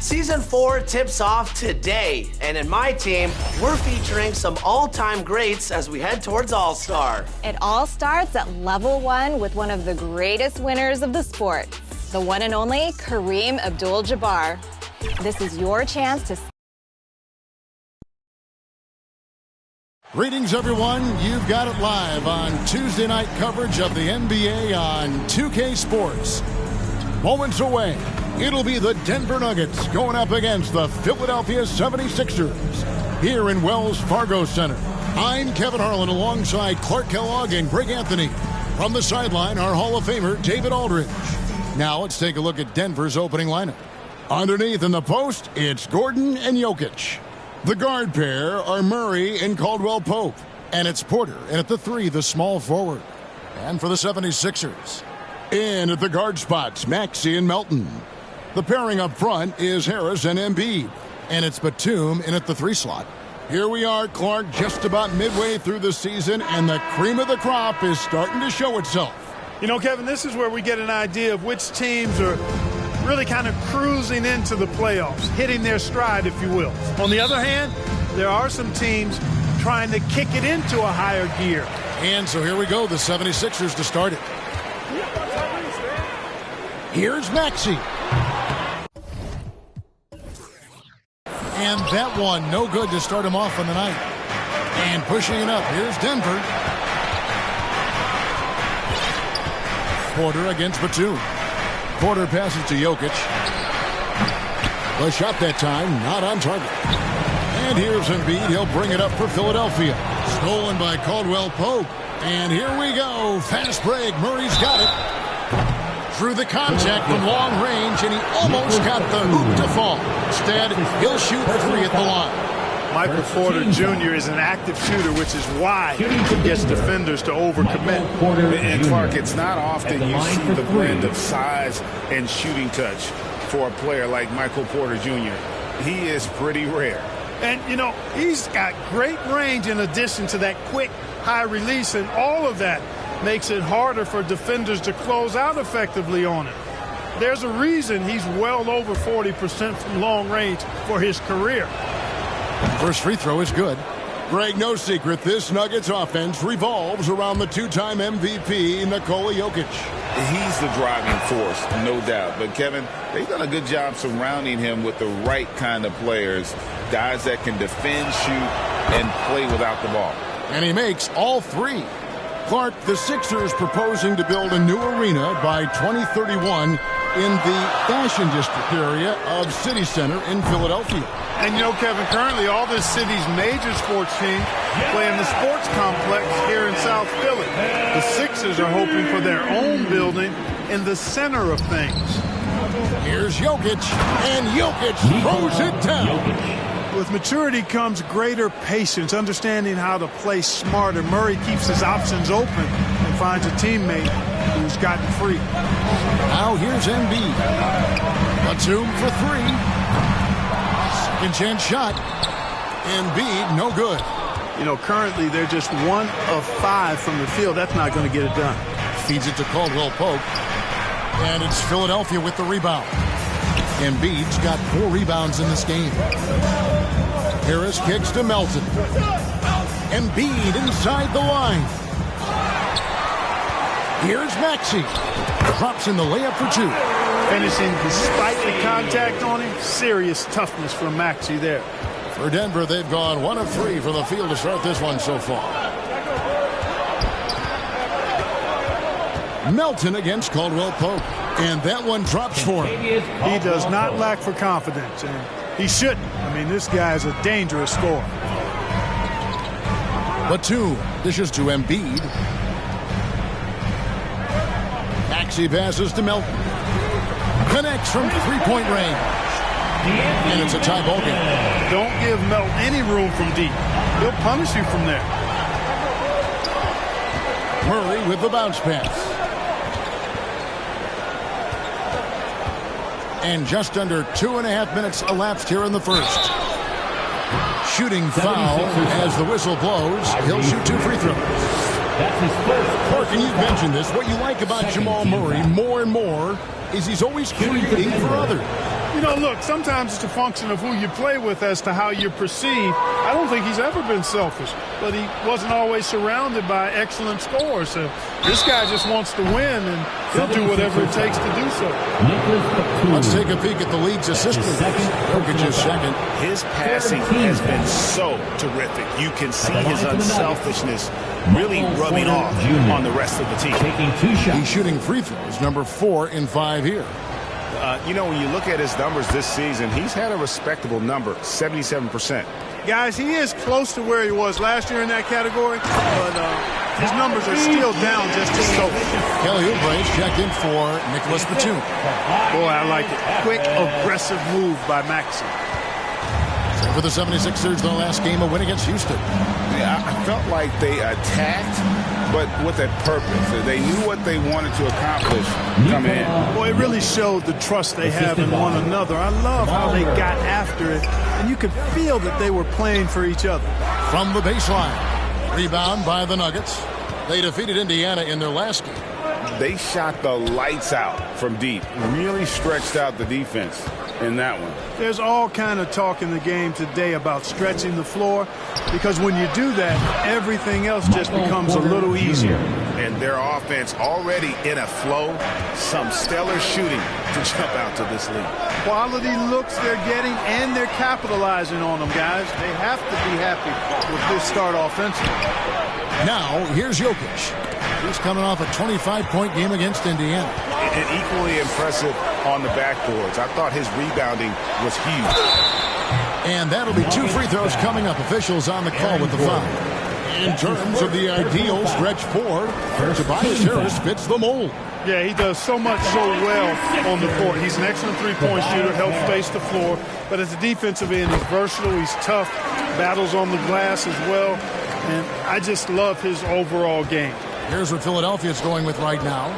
Season 4 tips off today, and in my team, we're featuring some all-time greats as we head towards All-Star. It all starts at level 1 with one of the greatest winners of the sport, the one and only Kareem Abdul-Jabbar. This is your chance to... Greetings, everyone. You've got it live on Tuesday night coverage of the NBA on 2K Sports. Moments away, it'll be the Denver Nuggets going up against the Philadelphia 76ers here in Wells Fargo Center. I'm Kevin Harlan alongside Clark Kellogg and Greg Anthony. From the sideline, our Hall of Famer, David Aldridge. Now let's take a look at Denver's opening lineup. Underneath in the post, it's Gordon and Jokic. The guard pair are Murray and Caldwell Pope. And it's Porter, and at the 3, the small forward. And for the 76ers, in at the guard spots, Maxey and Melton. The pairing up front is Harris and Embiid. And it's Batum in at the 3 slot. Here we are, Clark, just about midway through the season, and the cream of the crop is starting to show itself. You know, Kevin, this is where we get an idea of which teams are really kind of cruising into the playoffs, hitting their stride, if you will. On the other hand, there are some teams trying to kick it into a higher gear. And so here we go, the 76ers to start it. Here's Maxey. And that one, no good to start him off on the night. And pushing it up, here's Denver. Porter against Batum. Porter passes to Jokic. The shot that time, not on target. And here's Embiid. He'll bring it up for Philadelphia. Stolen by Caldwell Pope. And here we go. Fast break. Murray's got it. Through the contact from long range, and he almost got the hoop to fall. Instead, he'll shoot 3 at the line. Michael Porter Jr. is an active shooter, which is why he gets defenders to overcommit. And Clark, it's not often you see the blend of size and shooting touch for a player like Michael Porter Jr. He is pretty rare. And, you know, he's got great range in addition to that quick, high release, and all of that makes it harder for defenders to close out effectively on him. There's a reason he's well over 40% from long range for his career. First free throw is good. Greg, no secret, this Nuggets offense revolves around the 2-time MVP, Nikola Jokic. He's the driving force, no doubt. But, Kevin, they've done a good job surrounding him with the right kind of players, guys that can defend, shoot, and play without the ball. And he makes all 3. Clark, the Sixers proposing to build a new arena by 2031 in the Fashion District area of City Center in Philadelphia. And you know, Kevin, currently all this city's major sports teams play in the sports complex here in South Philly. The Sixers are hoping for their own building in the center of things. Here's Jokic, and Jokic throws it down. With maturity comes greater patience, understanding how to play smarter. Murray keeps his options open and finds a teammate who's gotten free. Now here's Embiid. Batum for 3. Second chance shot. Embiid, no good. You know, currently they're just 1 of 5 from the field. That's not going to get it done. Feeds it to Caldwell Pope. And it's Philadelphia with the rebound. Embiid's got 4 rebounds in this game. Harris kicks to Melton. Embiid inside the line. Here's Maxey. Drops in the layup for 2. Finishing despite the contact on him. Serious toughness from Maxey there. For Denver, they've gone 1 of 3 from the field to start this one so far. Melton against Caldwell Pope. And that one drops for him. He does not lack for confidence, and he shouldn't. I mean, this guy is a dangerous scorer. Batum dishes to Embiid. Maxey passes to Melton. Connects from 3-point range. And it's a tie ball game. Don't give Melton any room from deep. He'll punish you from there. Murray with the bounce pass. And just under 2.5 minutes elapsed here in the first. Shooting foul as the whistle blows. He'll shoot 2 free throws. That's his first. Mark, and you've mentioned this. What you like about Jamal Murray more and more is he's always creating for others. You know, look, sometimes it's a function of who you play with as to how you're perceived. I don't think he's ever been selfish, but he wasn't always surrounded by excellent scores. So this guy just wants to win, and he'll do whatever it takes to do so. Let's take a peek at the league's assist leaders. Jokic's second. His passing has been so terrific. You can see his unselfishness really rubbing off on the rest of the team. Taking 2 shots. He's shooting free throws, number 4 in 5 here. You know, when you look at his numbers this season, he's had a respectable number, 77%. Guys, he is close to where he was last year in that category, but his numbers are still down just a so. Kelly Oubre's checked in for Nicholas Batum. Boy, I like it. Quick, aggressive move by Maxey. So for the 76ers, their last game, a win against Houston. Yeah, I felt like they attacked, but with a purpose. They knew what they wanted to accomplish coming in. Boy, it really showed the trust they have in one another. I love how they got after it, and you could feel that they were playing for each other. From the baseline, rebound by the Nuggets. They defeated Indiana in their last game. They shot the lights out from deep, really stretched out the defense in that one. There's all kind of talk in the game today about stretching the floor, because when you do that, everything else just becomes a little easier. And their offense already in a flow. Some stellar shooting to jump out to this league. Quality looks they're getting, and they're capitalizing on them, guys. They have to be happy with this start offensively. Now, here's Jokic. He's coming off a 25-point game against Indiana. And equally impressive on the backboards. I thought his rebounding was huge. And that'll be 2 free throws coming up. Officials on the call with the foul. In terms of the ideal stretch 4, Tobias Harris fits the mold. Yeah, he does so much so well on the court. He's an excellent three-point shooter, helps space the floor. But as a defensive end, he's versatile, he's tough, battles on the glass as well. And I just love his overall game. Here's what Philadelphia's going with right now.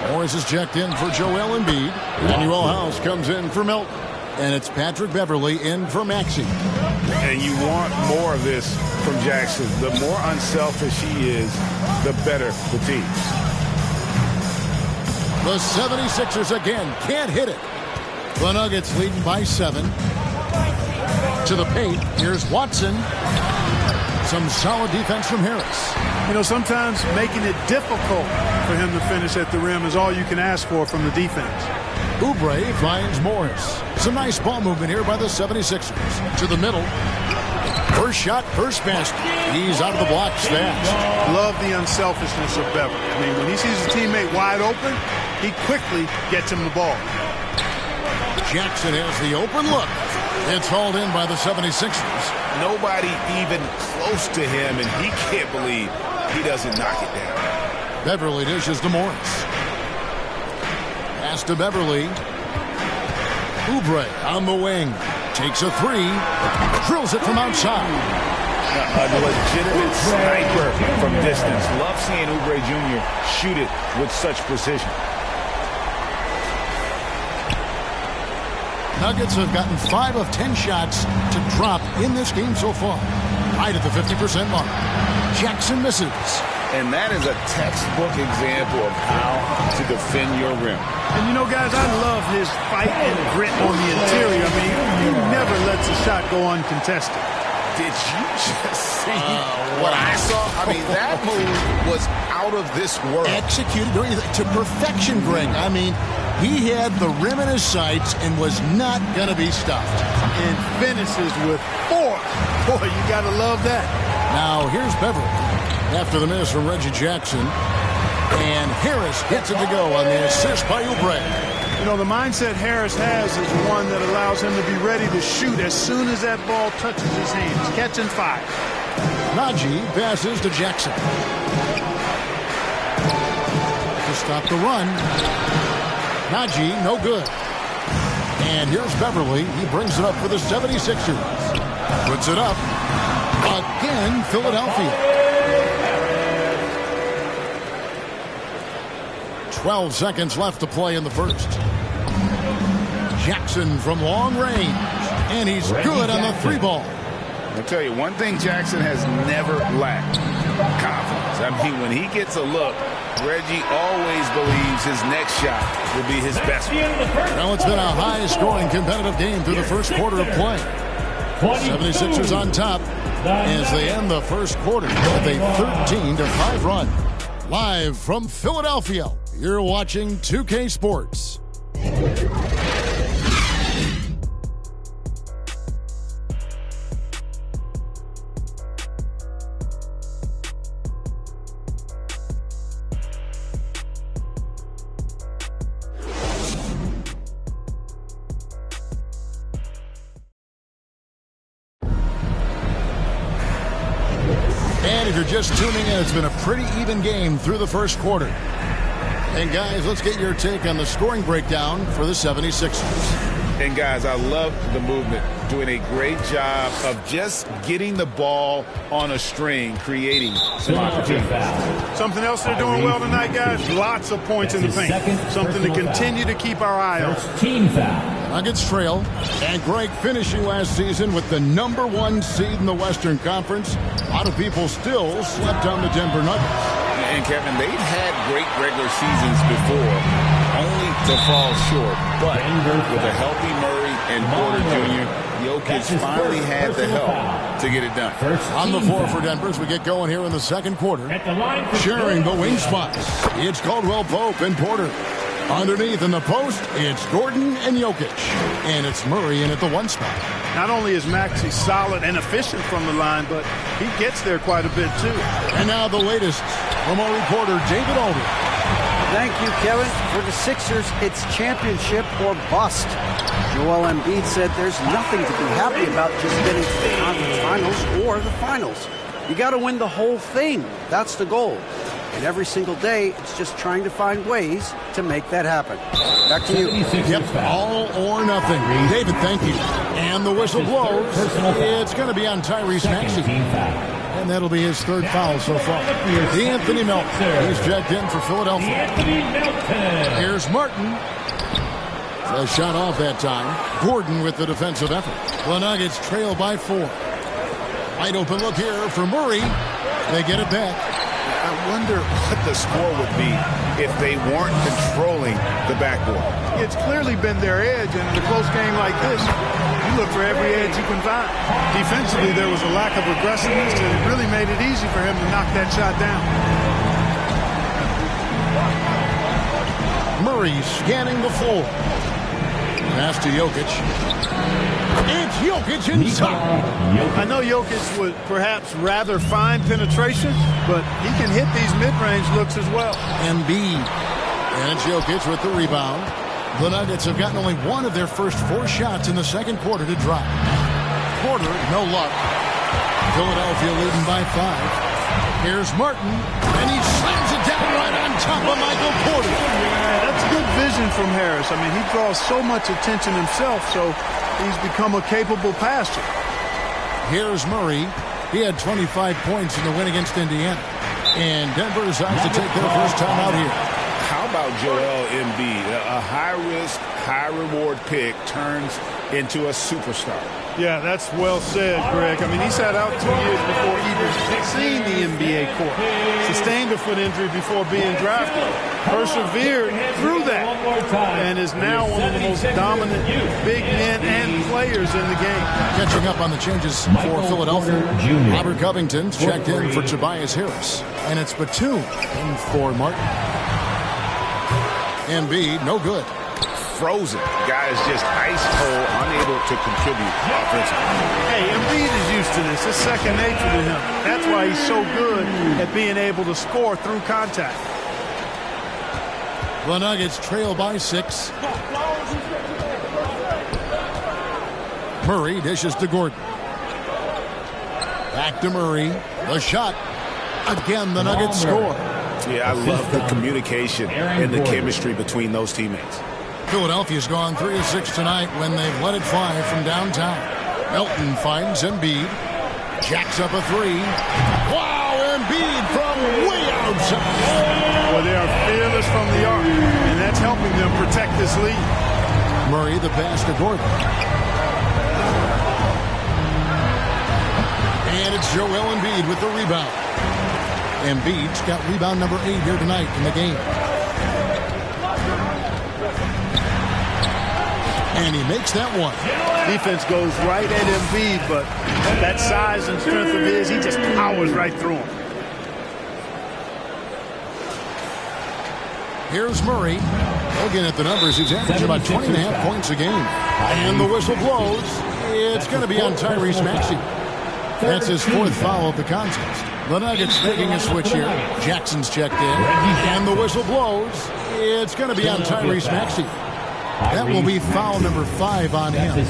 Morris is checked in for Joel Embiid. Emmanuel House comes in for Milton. And it's Patrick Beverley in for Maxey. And you want more of this from Jackson. The more unselfish he is, the better the team. The 76ers again can't hit it. The Nuggets leading by 7. To the paint, here's Watson. Some solid defense from Harris. You know, sometimes making it difficult for him to finish at the rim is all you can ask for from the defense. Oubre finds Morris. Some nice ball movement here by the 76ers. To the middle. First shot, first basket. He's out of the blocks fast. Love the unselfishness of Beverly. I mean, when he sees a teammate wide open, he quickly gets him the ball. Jackson has the open look. It's hauled in by the 76ers. Nobody even close to him, and he can't believe he doesn't knock it down. Beverly dishes to Morris. Pass to Beverly. Oubre on the wing. Takes a 3. Drills it from outside. A legitimate sniper from distance. Love seeing Oubre Jr. shoot it with such precision. Nuggets have gotten 5 of 10 shots to drop in this game so far. Right at the 50% mark. Jackson misses. And that is a textbook example of how to defend your rim. And you know, guys, I love his fight and grit on the interior. I mean, he never lets a shot go uncontested. Did you just see what I saw? I mean, that move was out of this world. Executed to perfection, Greg. I mean, he had the rim in his sights and was not going to be stopped. And finishes with force. Boy, you got to love that. Now, here's Beverly after the miss from Reggie Jackson. And Harris gets it to go on the assist by Oubre. You know, the mindset Harris has is one that allows him to be ready to shoot as soon as that ball touches his hands. Catch and fire. Najee passes to Jackson. To stop the run. Najee, no good. And here's Beverly. He brings it up for the 76ers. Puts it up. Again, Philadelphia. 12 seconds left to play in the first. Jackson from long range. And he's good on the 3 ball. I'll tell you, one thing Jackson has never lacked: confidence. I mean, when he gets a look, Reggie always believes his next shot will be his best one. Well, it's been a high-scoring competitive game through the first quarter of play. 76ers on top as they end the first quarter with a 13-5 run. Live from Philadelphia, you're watching 2K Sports. And if you're just tuning in, it's been a pretty even game through the first quarter. And guys, let's get your take on the scoring breakdown for the 76ers. And guys, I love the movement. Doing a great job of just getting the ball on a string, creating some opportunities. Something else they're doing well tonight, guys. Lots of points in the paint. Something to continue to keep our eye on. Team foul. Nuggets trail. And Greg finishing last season with the #1 seed in the Western Conference. A lot of people still slept on the Denver Nuggets. And Kevin, they've had great regular seasons before, only to fall short. But with a healthy Murray and Porter Jr., Jokic finally had the help to get it done. On the floor for Denver as we get going here in the second quarter. Sharing the wing spots, it's Caldwell Pope and Porter. Underneath in the post, it's Gordon and Jokic. And it's Murray in at the 1 spot. Not only is Maxey solid and efficient from the line, but he gets there quite a bit, too. And now the latest from our reporter, David Aldridge. Thank you, Kevin. For the Sixers, it's championship or bust. Joel Embiid said there's nothing to be happy about just getting to the conference finals or the finals. You got to win the whole thing. That's the goal. And every single day, it's just trying to find ways to make that happen. Back to you. Yep, all or nothing. David, thank you. And the whistle blows. It's going to be on Tyrese Maxey. And that'll be his 3rd foul so far. Anthony Melton. He's checked in for Philadelphia. Here's Martin. A shot off that time. Gordon with the defensive effort. The Nuggets trail by 4. Wide open look here for Murray. They get it back. I wonder what the score would be if they weren't controlling the backboard. It's clearly been their edge, and in a close game like this, you look for every edge you can find. Defensively, there was a lack of aggressiveness, and it really made it easy for him to knock that shot down. Murray scanning the floor. Pass to Jokic. It's Jokic inside. I know Jokic would perhaps rather find penetration, but he can hit these mid-range looks as well. Embiid. And it's Jokic with the rebound. The Nuggets have gotten only one of their first 4 shots in the second quarter to drop. Porter, no luck. Philadelphia leading by 5. Here's Martin, and he slams it down right on top of Michael Porter. Yeah, that's good vision from Harris. I mean, he draws so much attention himself, so he's become a capable passer. Here's Murray. He had 25 points in the win against Indiana. And Denver decides to take their first time out here. How about Joel Embiid? A high-risk, high-reward pick turns into a superstar. Yeah, that's well said, Greg. I mean, he sat out 2 years before even seeing the NBA court. Sustained a foot injury before being drafted. Persevered through that. And is now one of the most dominant big men and players in the game. Catching up on the changes for Philadelphia. Robert Covington's checked in for Tobias Harris. And it's Batum in for Martin. Embiid, no good. Frozen. Guy is just ice cold, unable to contribute offensively. Hey, Embiid is used to this. It's second nature to him. That's why he's so good at being able to score through contact. The Nuggets trail by 6. Murray dishes to Gordon. Back to Murray. The shot. Again, the Nuggets score. Yeah, I love the communication and the chemistry between those teammates. Philadelphia's gone 3 of 6 tonight when they've let it fly from downtown. Melton finds Embiid. Jacks up a 3. Wow, Embiid from way outside. Well, they are fearless from the arc, and that's helping them protect this lead. Murray the pass to Gordon. Joel Embiid with the rebound. Embiid's got rebound number 8 here tonight in the game. And he makes that one. Defense goes right at Embiid, but that size and strength of his, he just powers right through him. Here's Murray. Looking at the numbers, he's averaging about 20.5 points a game. And the whistle blows. It's going to be on Tyrese Maxey. That's his 4th foul of the contest. The Nuggets making a switch here. Jackson's checked in. And the whistle blows. It's going to be on Tyrese Maxey. That will be foul number 5 on him.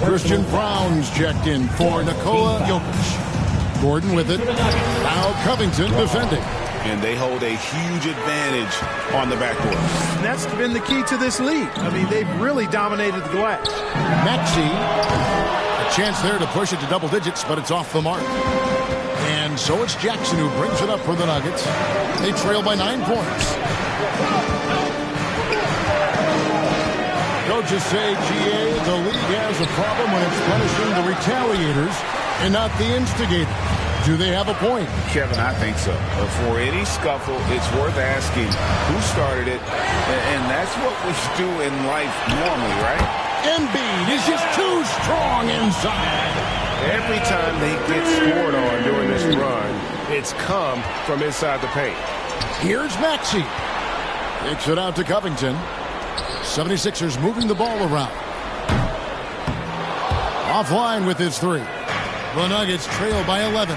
Christian Brown's checked in for Nikola Jokic. Gordon with it. Now Covington defending. And they hold a huge advantage on the backboard. And that's been the key to this league. I mean, they've really dominated the glass. Maxey, a chance there to push it to double digits, but it's off the mark. And so it's Jackson who brings it up for the Nuggets. They trail by 9 points. Coaches say, GA, the league has a problem when it's punishing the retaliators and not the instigators. Do they have a point? Kevin, I think so. For any scuffle, it's worth asking who started it, and that's what we do in life normally, right? Embiid is just too strong inside. Every time they get scored on during this run, it's come from inside the paint. Here's Maxey. Takes it out to Covington. 76ers moving the ball around. Offline with his 3. The Nuggets trail by 11.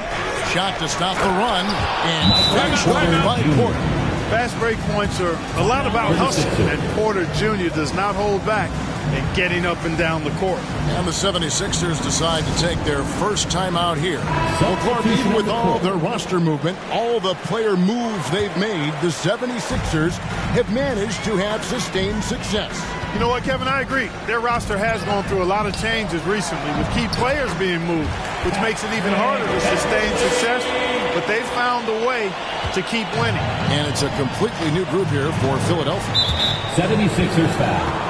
Shot to stop the run, and crashed over by Porter. Fast break points are a lot about hustle, and Porter Jr. does not hold back in getting up and down the court. And the 76ers decide to take their first time out here. Well, Clark, even with all their roster movement, all the player moves they've made, the 76ers have managed to have sustained success. You know what, Kevin? I agree. Their roster has gone through a lot of changes recently with key players being moved, which makes it even harder to sustain success. But they've found a way to keep winning. And it's a completely new group here for Philadelphia. 76ers foul.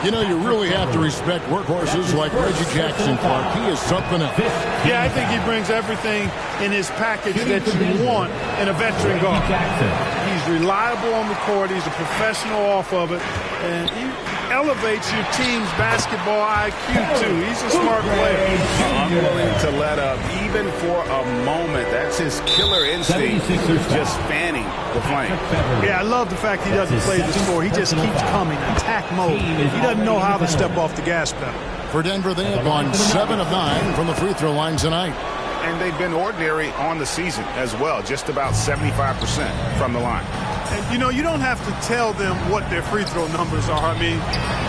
You know, you really have to respect workhorses like Reggie Jackson, Clark. He is something else. Yeah, I think he brings everything in his package that you want in a veteran guard. He's reliable on the court. He's a professional off of it. And he elevates your team's basketball IQ, too. He's a smart player. Unwilling to let up, even for a moment. That's his killer instinct, just fanning the flame. Yeah, I love the fact he doesn't play the score. He just keeps coming, attack mode. He doesn't know how to step off the gas pedal. For Denver, they have gone 7 of 9 from the free throw line tonight. And they've been ordinary on the season as well, just about 75% from the line. And, you know, you don't have to tell them what their free throw numbers are. I mean,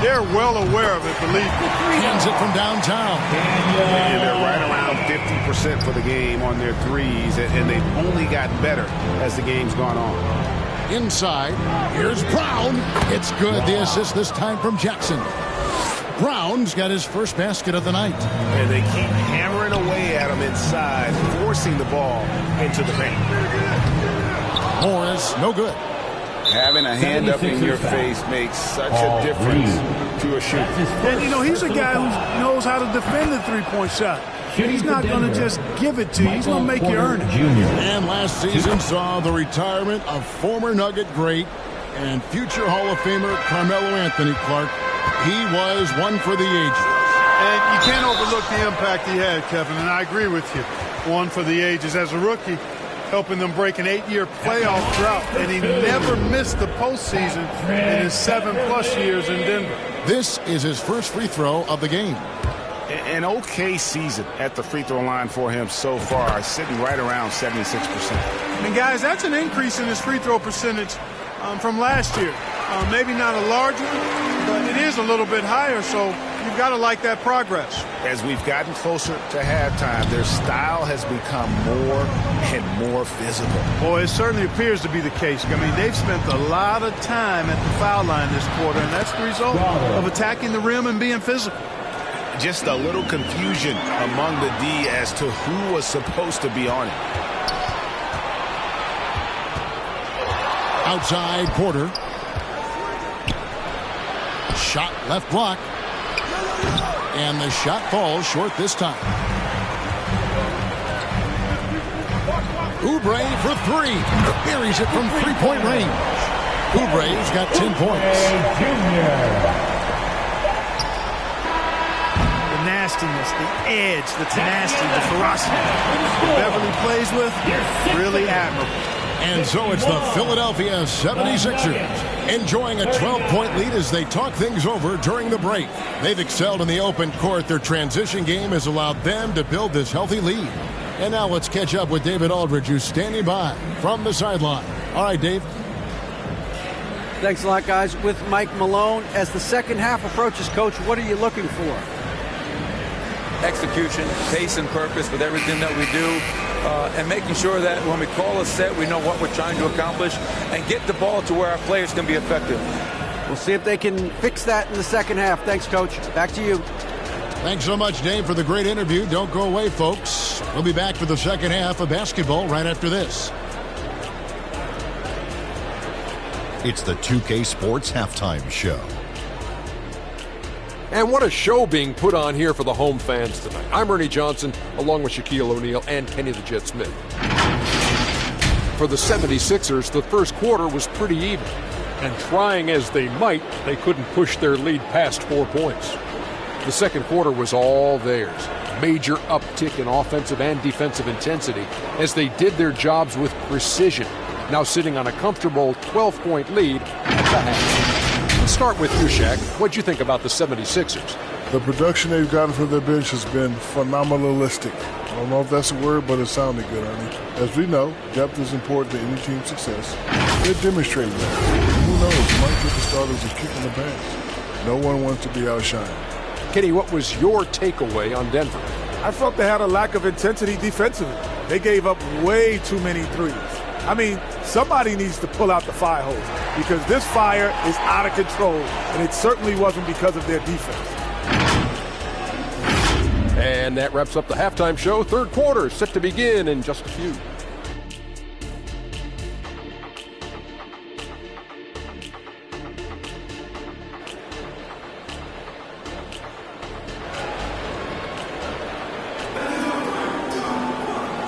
they're well aware of it, believe me. Hands it from downtown. And they're right around 50% for the game on their threes, and they've only gotten better as the game's gone on. Inside, here's Brown. It's good. The assist this time from Jackson. Brown's got his first basket of the night. And they keep hammering away at him inside, forcing the ball into the paint. Morris, no good. Having a hand up in your face makes such a difference to a shooter. And, you know, he's a guy who knows how to defend the three-point shot. He's not going to just give it to you. He's going to make you earn it. And last season saw the retirement of former Nugget great and future Hall of Famer Carmelo Anthony, Clark. He was one for the ages. And you can't overlook the impact he had, Kevin, and I agree with you. One for the ages. As a rookie, helping them break an 8-year playoff drought, and he never missed the postseason in his 7+ years in Denver. This is his first free throw of the game. An okay season at the free throw line for him so far, sitting right around 76%. And guys, that's an increase in his free throw percentage from last year. Maybe not a large one, but it is a little bit higher, so you've got to like that progress. As we've gotten closer to halftime, their style has become more and more physical. Boy, it certainly appears to be the case. I mean, they've spent a lot of time at the foul line this quarter, and that's the result of attacking the rim and being physical. Just a little confusion among the D as to who was supposed to be on it. Outside Porter. Shot left block. And the shot falls short this time. Oubre for three. Buries it from three-point range. Oubre's got 10 points. The nastiness, the edge, the tenacity, the ferocity Beverly plays with, really admirable. And so it's the Philadelphia 76ers enjoying a 12-point lead as they talk things over during the break. They've excelled in the open court. Their transition game has allowed them to build this healthy lead. And now let's catch up with David Aldridge, who's standing by from the sideline. All right, Dave. Thanks a lot, guys. With Mike Malone, as the second half approaches, Coach, what are you looking for? Execution, pace and purpose with everything that we do, and making sure that when we call a set, we know what we're trying to accomplish and get the ball to where our players can be effective. We'll see if they can fix that in the second half. Thanks, Coach. Back to you. Thanks so much, Dave, for the great interview. Don't go away, folks. We'll be back for the second half of basketball right after this. It's the 2K Sports Halftime Show. And what a show being put on here for the home fans tonight. I'm Ernie Johnson, along with Shaquille O'Neal and Kenny the Jet Smith. For the 76ers, the first quarter was pretty even. And trying as they might, they couldn't push their lead past 4 points. The second quarter was all theirs. Major uptick in offensive and defensive intensity as they did their jobs with precision. Now sitting on a comfortable 12-point lead at the half. Let's start with you, Shaq. What'd you think about the 76ers? The production they've gotten from their bench has been phenomenalistic. I don't know if that's a word, but it sounded good, Ernie. As we know, depth is important to any team's success. They're demonstrating that. Who knows, might give the starters a kick in the pants. No one wants to be outshined. Kenny, what was your takeaway on Denver? I felt they had a lack of intensity defensively. They gave up way too many threes. I mean, somebody needs to pull out the fire hose because this fire is out of control, and it certainly wasn't because of their defense. And that wraps up the halftime show. Third quarter set to begin in just a few.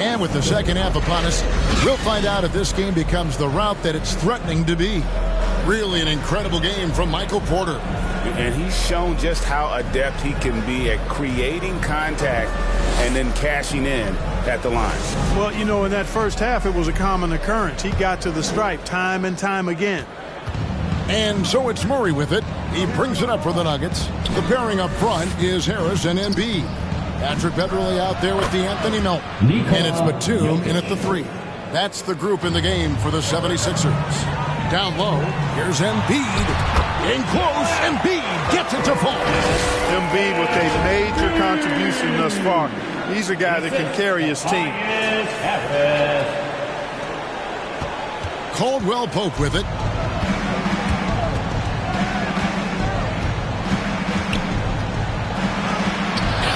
And with the second half upon us, we'll find out if this game becomes the route that it's threatening to be. Really an incredible game from Michael Porter. And he's shown just how adept he can be at creating contact and then cashing in at the line. Well, you know, in that first half, it was a common occurrence. He got to the stripe time and time again. And so it's Murray with it. He brings it up for the Nuggets. The pairing up front is Harris and Embiid. Patrick Beverly out there with the Anthony Melton. And it's Batum in at the 3. That's the group in the game for the 76ers. Down low, here's Embiid. In close, Embiid gets it to fall. Embiid with a major contribution thus far. He's a guy that can carry his team. Caldwell Pope with it.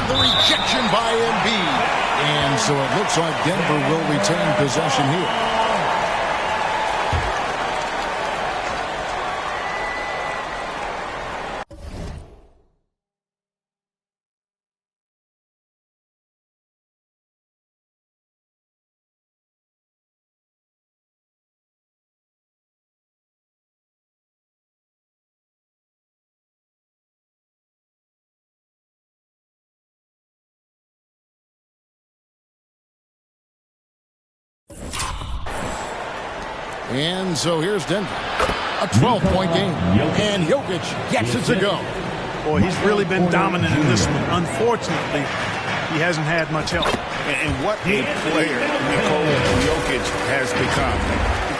The rejection by Embiid. And so it looks like Denver will retain possession here. And so here's Denver. A 12-point game. And Jokic gets it to go. Boy, he's really been dominant in this one. Unfortunately, he hasn't had much help. And what a player Nikola Jokic has become.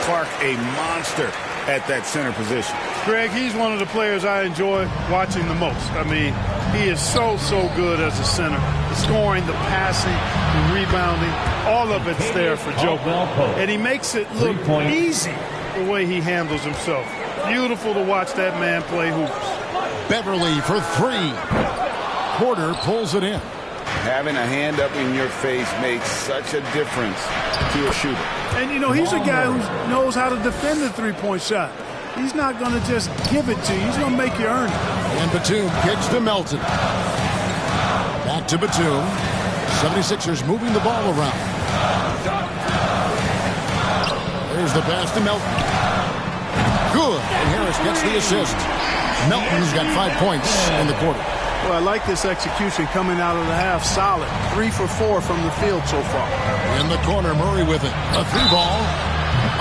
Clark, a monster at that center position. Greg, he's one of the players I enjoy watching the most. I mean, he is so good as a center. The scoring, the passing, the rebounding, all of it's there for Jokic. And he makes it look easy the way he handles himself. Beautiful to watch that man play hoops. Beverly for 3. Porter pulls it in. Having a hand up in your face makes such a difference to a shooter. And, you know, he's a guy who knows how to defend the three-point shot. He's not going to just give it to you. He's going to make you earn it. And Batum kicks to Melton. Back to Batum. 76ers moving the ball around. There's the pass to Melton. Good. And Harris gets the assist. Melton's got 5 points in the quarter. Well, I like this execution coming out of the half. Solid. 3 for 4 from the field so far. In the corner, Murray with it. A 3-ball.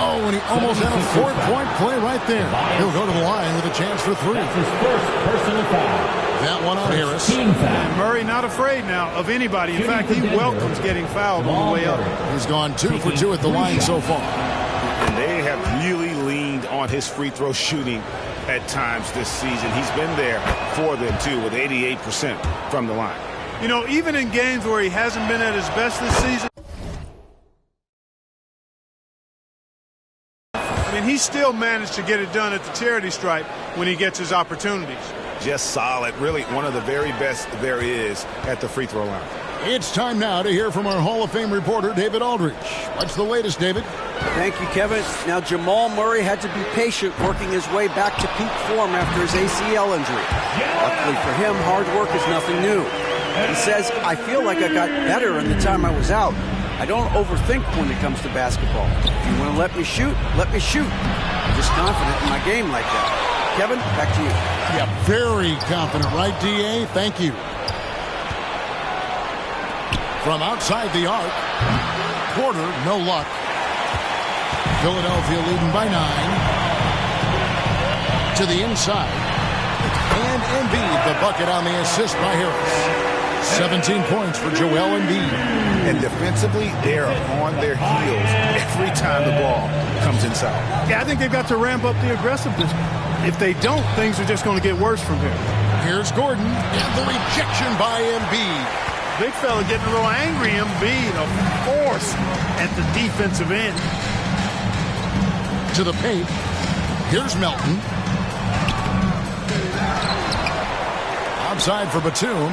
Oh, and he almost had a 4-point play right there. He'll go to the line with a chance for 3. That's his first personal foul. That one on Harris. And Murray not afraid now of anybody. In fact, he welcomes getting fouled on the way up. He's gone 2 for 2 at the line so far. And they have really leaned on his free throw shooting at times this season. He's been there for them, too, with 88% from the line. You know, even in games where he hasn't been at his best this season, I mean, he still managed to get it done at the charity stripe when he gets his opportunities. Just solid. Really one of the very best there is at the free throw line. It's time now to hear from our Hall of Fame reporter, David Aldridge. What's the latest, David? Thank you, Kevin. Now, Jamal Murray had to be patient working his way back to peak form after his ACL injury. Luckily for him, hard work is nothing new. He says, I feel like I got better in the time I was out. I don't overthink when it comes to basketball. If you want to let me shoot, let me shoot. I'm just confident in my game like that. Kevin, back to you. Yeah, very confident, right, D.A.? Thank you. From outside the arc, Porter, no luck. Philadelphia leading by 9. To the inside. And Embiid, the bucket on the assist by Harris. 17 points for Joel Embiid. And defensively, they are on their heels every time the ball comes inside. Yeah, I think they've got to ramp up the aggressiveness. If they don't, things are just going to get worse from here. Here's Gordon, and the rejection by Embiid. Big fella getting a little angry. Embiid, a force at the defensive end. To the paint. Here's Melton. Outside for Batum.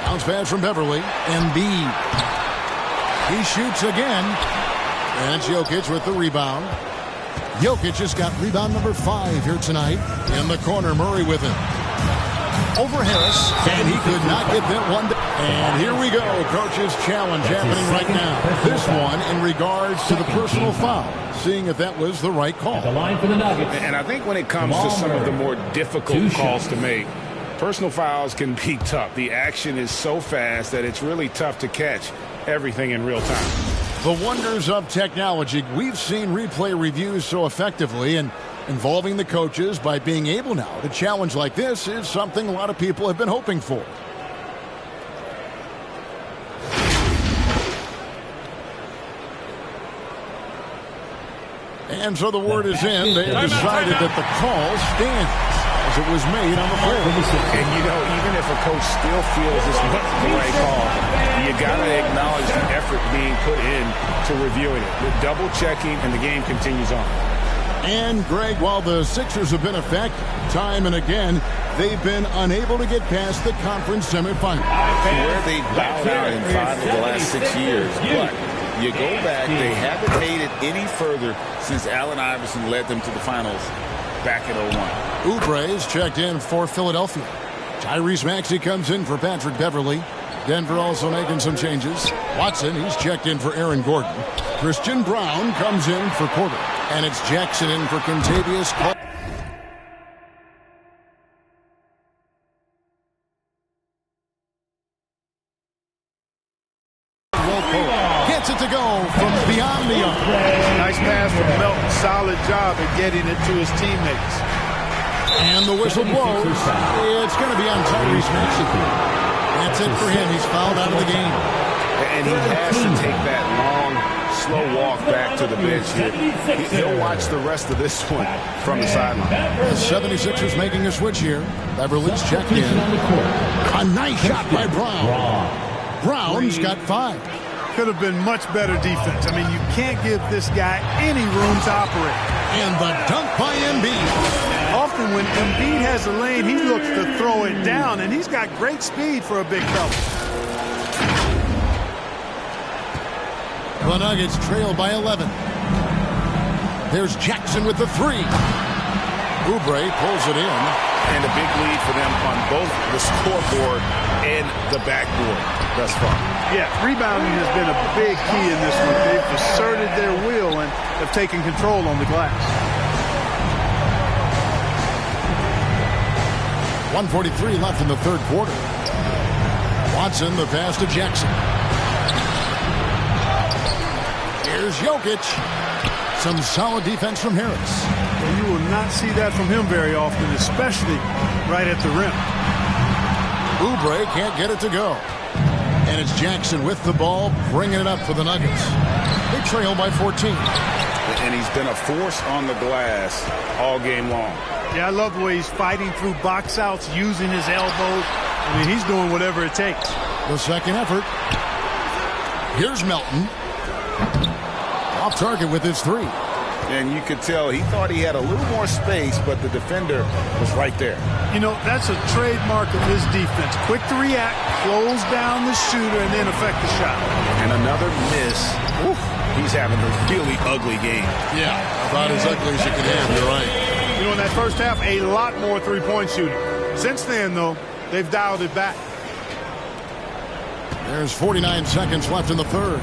Bounce pass from Beverly. Embiid. He shoots again. And it's Jokic with the rebound. Jokic has got rebound number 5 here tonight. In the corner, Murray with him. Over Harris, and he could not get that one. And here we go, coach's challenge happening right now. This one in regards to the personal foul, seeing if that was the right call. The line for the Nuggets. And I think when it comes to some of the more difficult calls to make, personal fouls can be tough. The action is so fast that it's really tough to catch everything in real time. The wonders of technology. We've seen replay reviews so effectively, and involving the coaches by being able now to challenge like this is something a lot of people have been hoping for. And so the word is in. They have decided that the call stands as it was made on the floor. And you know, even if a coach still feels this wasn't the right call, you got to acknowledge the effort being put in to reviewing it. The double checking, and the game continues on. And, Greg, while the Sixers have been effective time and again, they've been unable to get past the conference semifinal. Where they bowed out in 5 of the last 6 years. But you go back, they haven't made it any further since Allen Iverson led them to the finals back in 01. Oubre is checked in for Philadelphia. Tyrese Maxey comes in for Patrick Beverly. Denver also making some changes. Watson, he's checked in for Aaron Gordon. Christian Brown comes in for Porter. And it's Jackson in for Kentavious Cole. Gets it to go from beyond the arc. Nice pass from Melton. Solid job at getting it to his teammates. And the whistle blows. It's going to be on Tyrese Maxey. That's it for him. He's fouled out of the game. And he has to take that long, slow walk back to the bench here. He'll watch the rest of this one from the sideline. The 76ers making a switch here. Beverly's checked in. A nice shot by Brown. Brown's got 5. Could have been much better defense. I mean, you can't give this guy any room to operate. And the dunk by Embiid. Often when Embiid has a lane, he looks to throw it down, and he's got great speed for a big fella. The Nuggets trail by 11. There's Jackson with the 3. Oubre pulls it in. And a big lead for them on both the scoreboard and the backboard thus far. Yeah, rebounding has been a big key in this one. They've asserted their will and have taken control on the glass. 1:43 left in the third quarter. Watson, the pass to Jackson. Here's Jokic. Some solid defense from Harris. And you will not see that from him very often, especially right at the rim. Oubre can't get it to go. And it's Jackson with the ball, bringing it up for the Nuggets. They trail by 14. And he's been a force on the glass all game long. Yeah, I love the way he's fighting through box outs, using his elbows. I mean, he's doing whatever it takes. The second effort. Here's Melton. Off target with his three. And you could tell he thought he had a little more space, but the defender was right there. You know, that's a trademark of his defense. Quick to react, close down the shooter, and then affect the shot. And another miss. Oof, he's having a really ugly game. Yeah, about as ugly as you could have. You're right. You know, in that first half, a lot more three-point shooting. Since then, though, they've dialed it back. There's 49 seconds left in the third.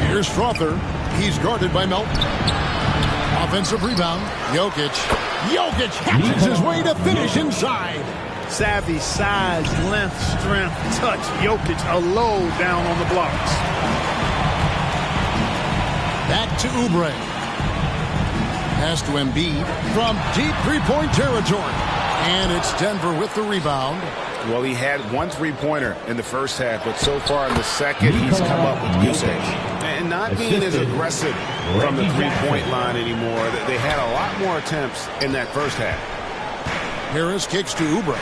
Here's Strother. He's guarded by Melton. Offensive rebound. Jokic. Jokic hatches his way to finish inside. Savvy, size, length, strength, touch. Jokic, a low down on the blocks. Back to Oubre. Pass to Embiid from deep three-point territory. And it's Denver with the rebound. Well, he had one three-pointer in the first half, but so far in the second, he's come up with usage. And not being as aggressive from the three-point line anymore. They had a lot more attempts in that first half. Harris kicks to Oubre.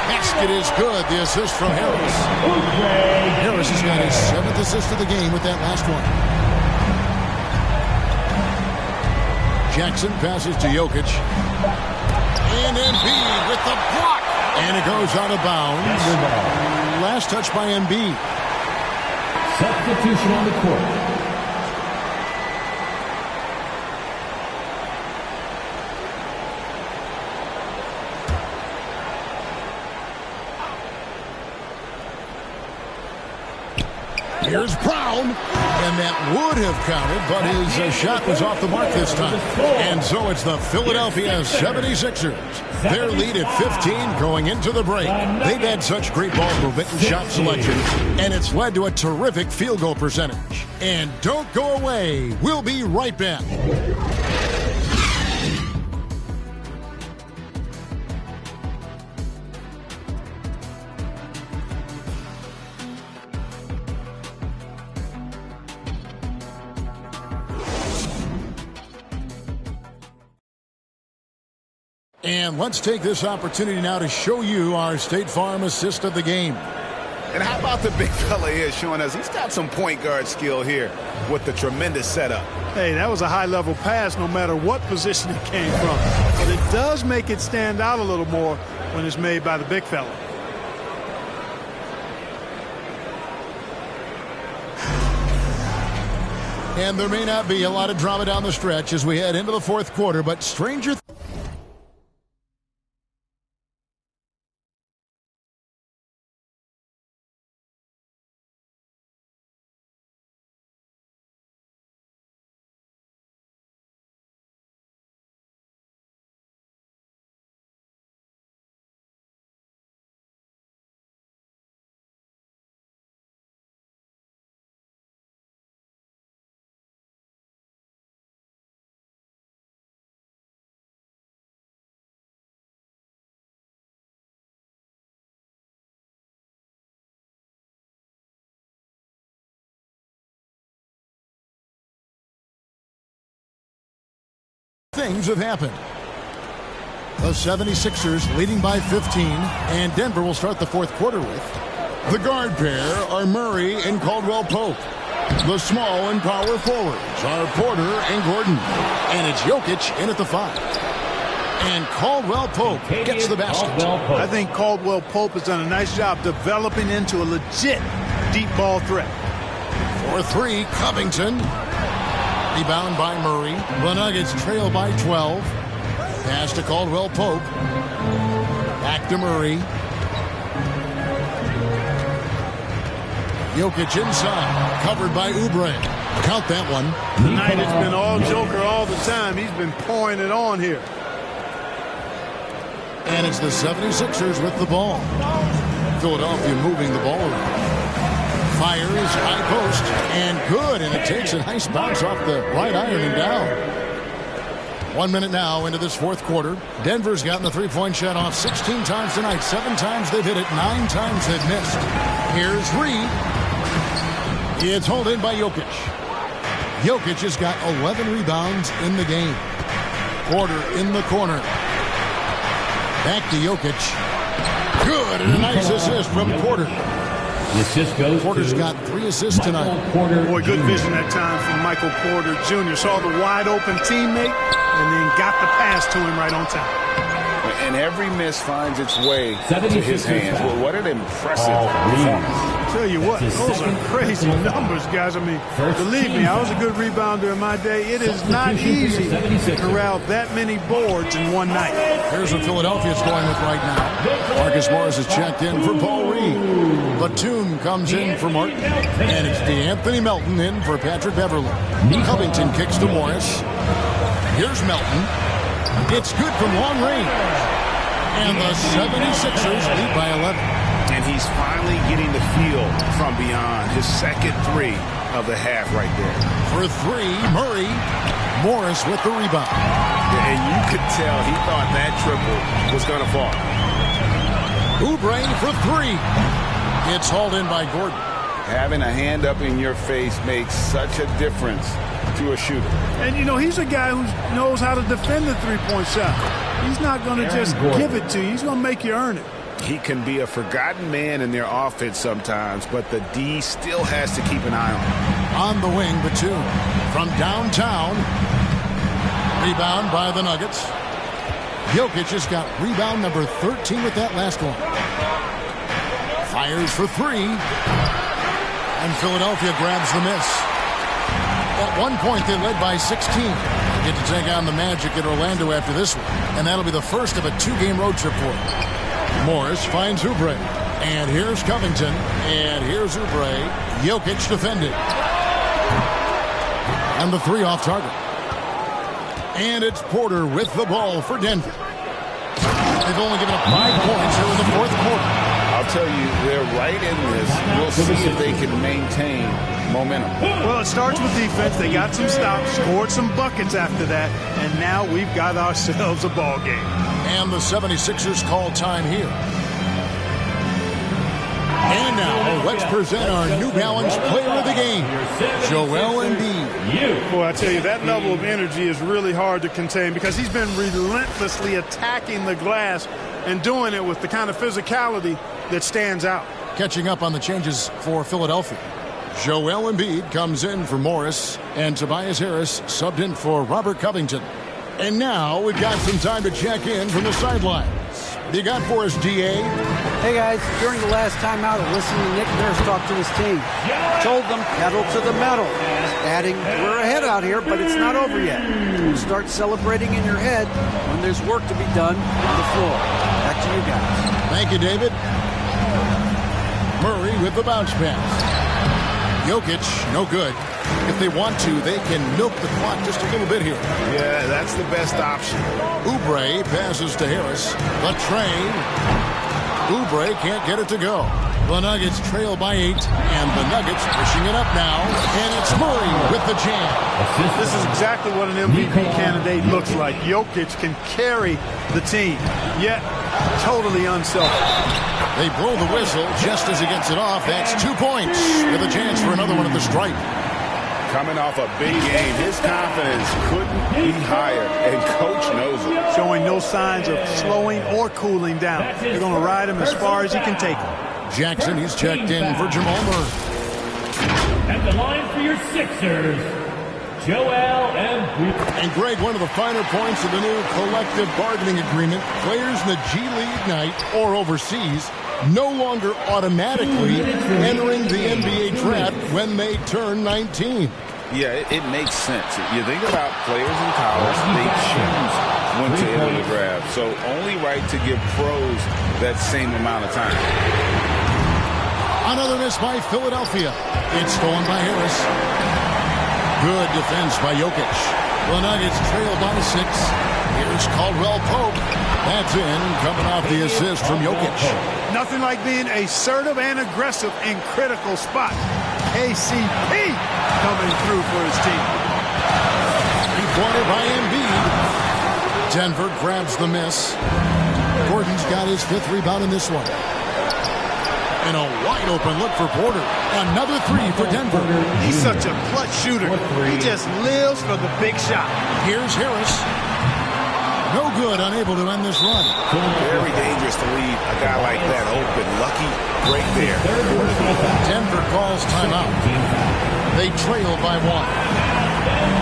Basket is good. The assist from Harris. Harris has got his 7th assist of the game with that last one. Jackson passes to Jokic. And Embiid with the block. And it goes out of bounds. Last touch by Embiid. Substitution on the court. Here's Brown, and that would have counted, but his shot was off the mark this time. And so it's the Philadelphia 76ers. Their lead at 15 going into the break. They've had such great ball movement and shot selection, and it's led to a terrific field goal percentage. And don't go away. We'll be right back. And let's take this opportunity now to show you our State Farm assist of the game. And how about the big fella here showing us he's got some point guard skill here with the tremendous setup. Hey, that was a high-level pass no matter what position it came from. But it does make it stand out a little more when it's made by the big fella. And there may not be a lot of drama down the stretch as we head into the fourth quarter, but stranger things have happened. The 76ers leading by 15, and Denver will start the fourth quarter with. The guard pair are Murray and Caldwell Pope. The small and power forwards are Porter and Gordon. And it's Jokic in at the 5. And Caldwell Pope gets the basket. I think Caldwell Pope has done a nice job developing into a legit deep ball threat. For 3, Covington. Rebound by Murray. The Nuggets trail by 12. Pass to Caldwell Pope. Back to Murray. Jokic inside, covered by Oubre. Count that one. Tonight it's been all Joker all the time. He's been pouring it on here. And it's the 76ers with the ball. Philadelphia moving the ball around. Fires, high post, and good. And it takes a nice bounce off the right iron and down. 1 minute now into this fourth quarter. Denver's gotten the three-point shot off 16 times tonight. 7 times they've hit it. 9 times they've missed. Here's Reed. It's hauled in by Jokic. Jokic has got 11 rebounds in the game. Porter in the corner. Back to Jokic. Good, and a nice assist from Porter. The assist goes Porter's got 3 assists tonight. Boy, good vision that time from Michael Porter Jr. Saw the wide open teammate and then got the pass to him right on time. And every miss finds its way to his hands. Well, what an impressive performance. I tell you what, those are crazy numbers, guys. I mean, believe me, I was a good rebounder in my day. It is not easy to corral that many boards in one night. Here's what Philadelphia's going with right now. Marcus Morris has checked in for Paul Reed. Batum comes in for Martin. And it's DeAnthony Melton in for Patrick Beverly. Covington kicks to Morris. Here's Melton. It's good from long range. And the 76ers lead by 11. And he's finally getting the feel from beyond. His second 3 of the half right there. For 3, Murray. Morris with the rebound. And you could tell he thought that triple was going to fall. Oubre for 3. It's hauled in by Gordon. Having a hand up in your face makes such a difference to a shooter. And, you know, he's a guy who knows how to defend the three-point shot. He's not going to just give it to you. He's going to make you earn it. He can be a forgotten man in their offense sometimes, but the D still has to keep an eye on him. On the wing, Batum. From downtown. Rebound by the Nuggets. Jokic has got rebound number 13 with that last one. Fires for 3. And Philadelphia grabs the miss. At one point, they led by 16. Get to take on the Magic at Orlando after this one. And that'll be the first of a 2-game road trip for them. Morris finds Oubre. And here's Covington. And here's Oubre. Jokic defended. And the 3 off target. And it's Porter with the ball for Denver. They've only given up 5 points here in the fourth quarter. I'll tell you, they're right in this. We'll see if they can maintain momentum. Well, it starts with defense. They got some stops, scored some buckets after that, and now we've got ourselves a ball game. And the 76ers call time here. And now, let's present our New Balance Player of the Game, Joel Embiid. Boy, I tell you, that level of energy is really hard to contain because he's been relentlessly attacking the glass and doing it with the kind of physicality that stands out. Catching up on the changes for Philadelphia. Joel Embiid comes in for Morris, and Tobias Harris subbed in for Robert Covington. And now we've got some time to check in from the sidelines. You got for us, DA? Hey, guys. During the last timeout, I listened to Nick Nurse talk to his team. Told them, pedal to the metal. Adding, we're ahead out here, but it's not over yet. Start celebrating in your head when there's work to be done on the floor. Back to you guys. Thank you, David. Murray with the bounce pass. Jokic, no good. If they want to, they can milk the clock just a little bit here. Yeah, that's the best option. Oubre passes to Harris. The train. Oubre can't get it to go. The Nuggets trail by 8, and the Nuggets pushing it up now. And it's Murray with the jam. This is exactly what an MVP candidate looks like. Jokic can carry the team, yet totally unselfish. They blow the whistle just as he gets it off. That's 2 points with a chance for another one at the stripe. Coming off a big game, his confidence couldn't be higher, and Coach knows it. Showing no signs of slowing or cooling down. They're going to ride him as far as he can take him. Jackson, he's checked in for Jamal Murray. At the line for your Sixers, Joel Embiid. And Greg, one of the finer points of the new collective bargaining agreement, players in the G League night or overseas no longer automatically entering the NBA draft when they turn 19. Yeah, it makes sense. You think about players in college, they choose went to enter the draft. So only right to give pros that same amount of time. Another miss by Philadelphia. It's stolen by Harris. Good defense by Jokic. The Nuggets trail by 6. Here's Caldwell Pope. That's in, coming off the assist from Jokic. Nothing like being assertive and aggressive in critical spots. KCP coming through for his team. 3-pointer by Embiid. Denver grabs the miss. Gordon's got his 5th rebound in this one. And a wide open look for Porter. Another 3 for Denver. He's such a clutch shooter. He just lives for the big shot. Here's Harris. No good, unable to end this run. Very dangerous to leave a guy like that open. Lucky right there. Denver calls timeout. They trail by 1.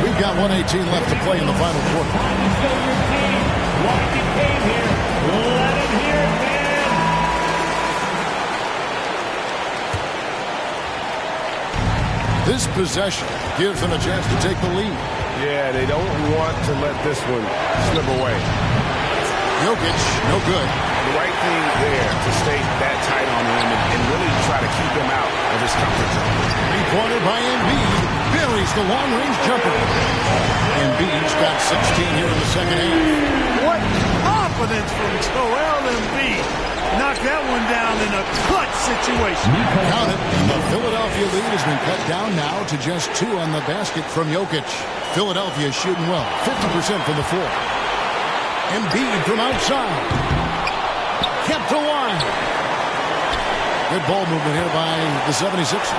We've got 1:18 left to play in the final quarter. This possession gives them a chance to take the lead. Yeah, they don't want to let this one slip away. Jokic, no good. The right thing there to stay that tight on him and really try to keep him out of his comfort zone. 3-pointer by Embiid. Buries the long-range jumper. Embiid's got 16 here in the second half. What confidence from Joel Embiid. Knocked that one down in a clutch situation. Count it. The Philadelphia lead has been cut down now to just 2 on the basket from Jokic. Philadelphia shooting well, 50% from the floor. Embiid from outside. Kept alive. Good ball movement here by the 76ers.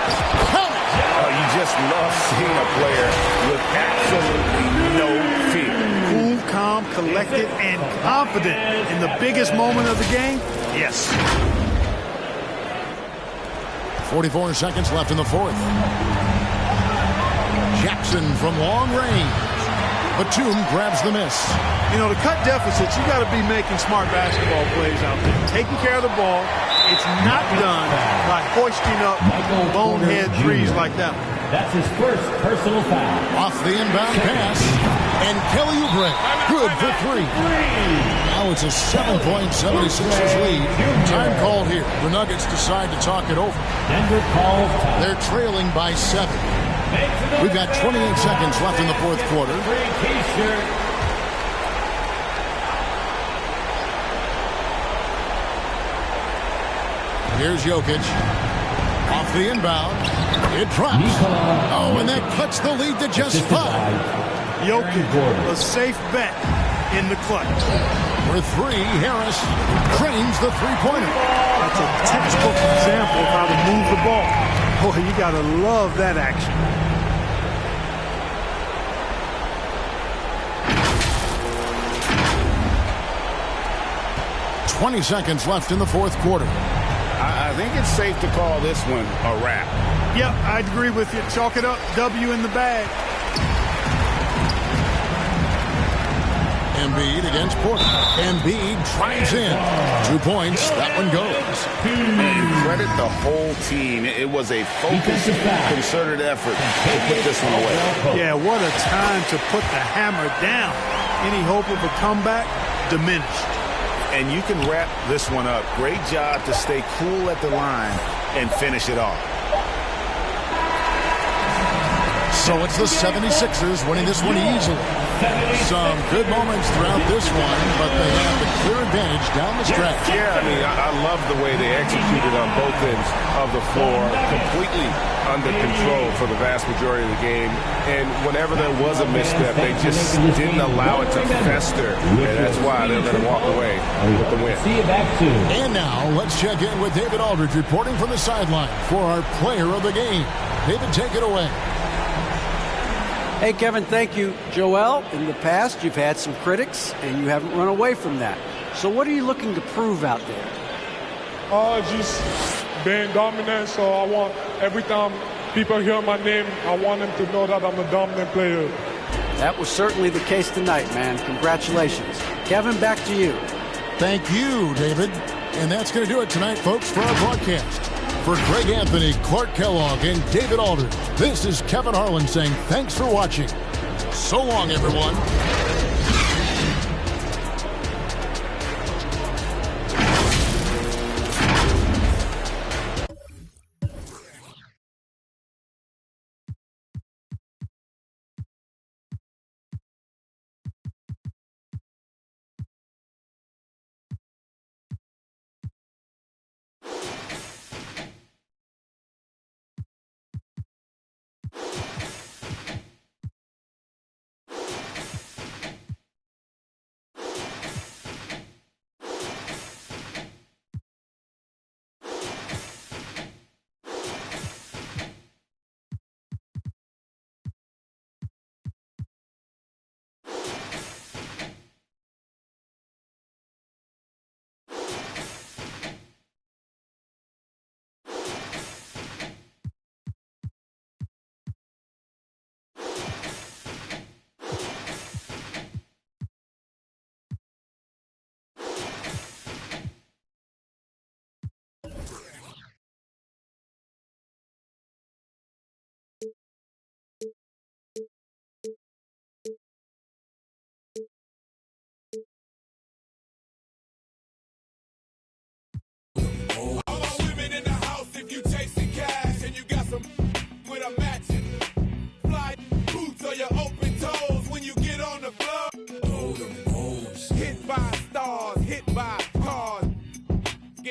Oh, you just love seeing a player with absolutely no fear. Cool, calm, collected, and confident in the biggest moment of the game. Yes. 44 seconds left in the 4th. Jackson from long range. Batum grabs the miss. You know, to cut deficits, you got to be making smart basketball plays out there. Taking care of the ball. It's not done by hoisting up bonehead threes like that. That's his first personal foul. Off the inbound pass. And Kelly Oubre, good for 3. Now it's a 7-point 76ers lead. Time called here. The Nuggets decide to talk it over. Denver calls time. They're trailing by 7. We've got 28 seconds left in the 4th quarter. Here's Jokic. Off the inbound. It drops. Oh, and that cuts the lead to just 5. Jokic, a safe bet in the clutch. For 3, Harris trains the 3-pointer. That's a textbook example of how to move the ball. Boy, you got to love that action. $20 seconds left in the 4th quarter. I think it's safe to call this one a wrap. Yep, I'd agree with you. Chalk it up. W in the bag. Embiid against Porter. Embiid drives in. 2 points. That one goes. And credit the whole team. It was a focused, concerted effort to put this one away. Yeah, what a time to put the hammer down. Any hope of a comeback diminished. And you can wrap this one up. Great job to stay cool at the line and finish it off. So it's the 76ers winning this one easily. Some good moments throughout this one, but they have the clear advantage down the stretch. Yeah, I mean, I love the way they executed on both ends of the floor, completely under control for the vast majority of the game. And whenever there was a misstep, they just didn't allow it to fester. And that's why they let him walk away with the win. See you back soon. And now let's check in with David Aldridge reporting from the sideline for our player of the game. David, take it away. Hey, Kevin, thank you. Joel, in the past, you've had some critics, and you haven't run away from that. So what are you looking to prove out there? Just being dominant, so I want, every time people hear my name, I want them to know that I'm a dominant player. That was certainly the case tonight, man. Congratulations. Kevin, back to you. Thank you, David. And that's going to do it tonight, folks, for our broadcast. For Greg Anthony, Clark Kellogg, and David Aldridge, this is Kevin Harlan saying thanks for watching. So long, everyone.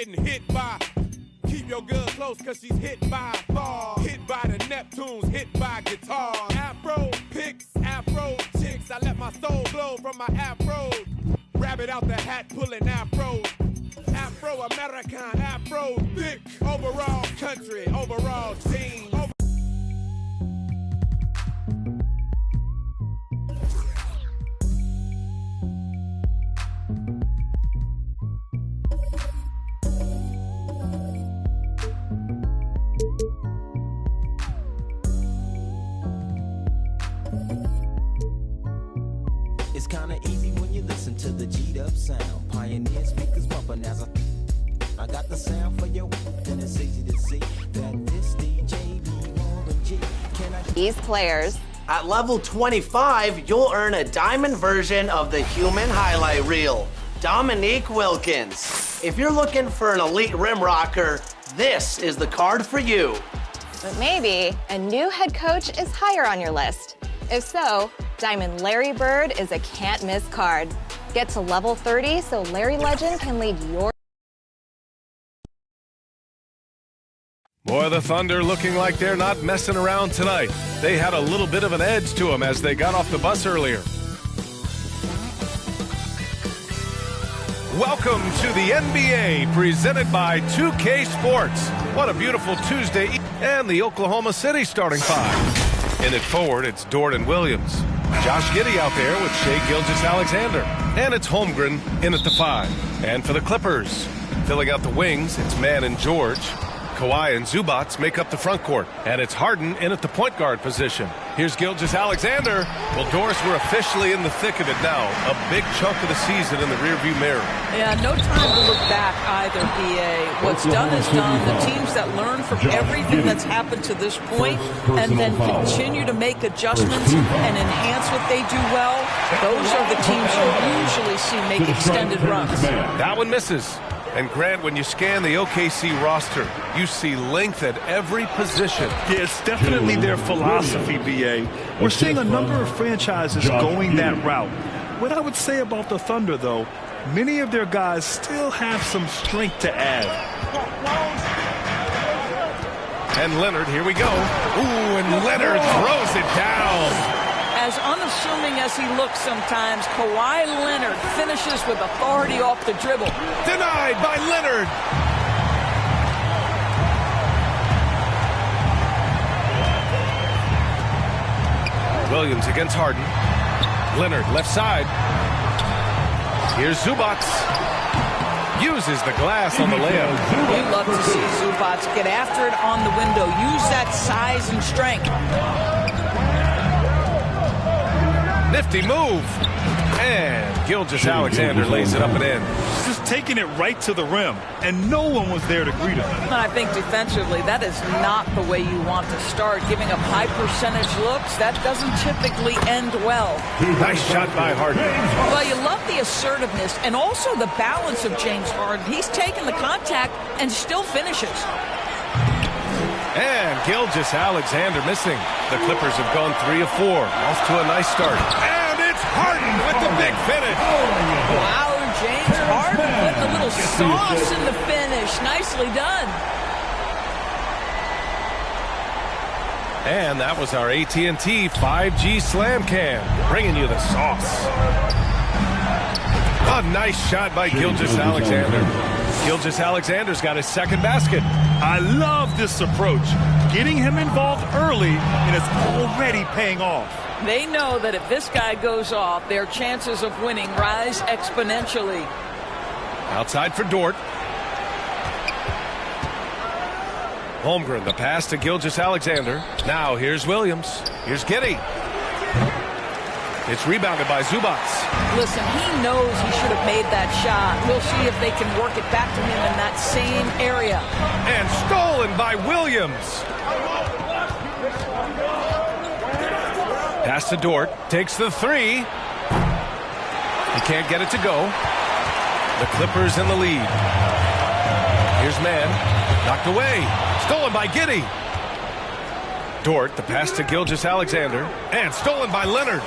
Hit by, keep your girl close cause she's hit by bars, hit by the Neptunes, hit by guitars, afro picks, afro chicks, I let my soul glow from my afro, rabbit out the hat pulling afro, Afro-American, afro thick, overall country, overall team. It's kinda easy when you listen to the G'd up sound. Pioneer speakers bumping as I got the sound for you, and it's easy to see that this DJ be more than G. These players. At level 25, you'll earn a diamond version of the human highlight reel, Dominique Wilkins. If you're looking for an elite rim rocker, this is the card for you. But maybe a new head coach is higher on your list. If so, Diamond Larry Bird is a can't-miss card. Get to level 30 so Larry Legend can lead your... Boy, the Thunder looking like they're not messing around tonight. They had a little bit of an edge to them as they got off the bus earlier. Welcome to the NBA, presented by 2K Sports. What a beautiful Tuesday. And the Oklahoma City starting five. In it forward, it's Jordan Williams. Josh Giddey out there with Shai Gilgeous-Alexander. And it's Holmgren in at the 5. And for the Clippers, filling out the wings, it's Mann and George. Kawhi and Zubats make up the front court. And it's Harden in at the point guard position. Here's Gilgeous-Alexander. Well, Doris, we're officially in the thick of it now. A big chunk of the season in the rearview mirror. Yeah, no time to look back either, BA. What's done is done. The teams that learn from everything that's happened to this point and then continue to make adjustments and enhance what they do well, those are the teams you usually see make extended runs. That one misses. And Grant, when you scan the OKC roster, you see length at every position. Yeah, it's definitely their philosophy, BA. We're seeing a number of franchises going that route. What I would say about the Thunder, though, many of their guys still have some strength to add. And Leonard, here we go. Ooh, and Leonard throws it down. As unassuming as he looks sometimes, Kawhi Leonard finishes with authority off the dribble. Denied by Leonard. Williams against Harden. Leonard left side. Here's Zubats. Uses the glass on the layup. You love to see Zubats get after it on the window. Use that size and strength. Nifty move. And Gilgeous-Alexander lays it up and in. Just taking it right to the rim, and no one was there to greet him. I think defensively, that is not the way you want to start. Giving up high percentage looks, that doesn't typically end well. Nice shot by Harden. Well, you love the assertiveness and also the balance of James Harden. He's taken the contact and still finishes. And Gilgeous-Alexander missing. The Clippers have gone 3 of 4. Off to a nice start. And it's Harden with the big finish. Wow, James Harden putting a little sauce in the finish. Nicely done. And that was our AT&T 5G Slam Cam, bringing you the sauce. A nice shot by Gilgeous-Alexander. Gilgeous-Alexander's got his second basket. I love this approach. Getting him involved early, and it's already paying off. They know that if this guy goes off, their chances of winning rise exponentially. Outside for Dort. Holmgren, the pass to Gilgeous-Alexander. Now here's Williams. Here's Giddey. It's rebounded by Zubac. Listen, he knows he should have made that shot. We'll see if they can work it back to him in that same area. And stolen by Williams. Pass to Dort. Takes the three. He can't get it to go. The Clippers in the lead. Here's Mann. Knocked away. Stolen by Giddey. Dort, the pass to Gilgeous-Alexander. And stolen by Leonard.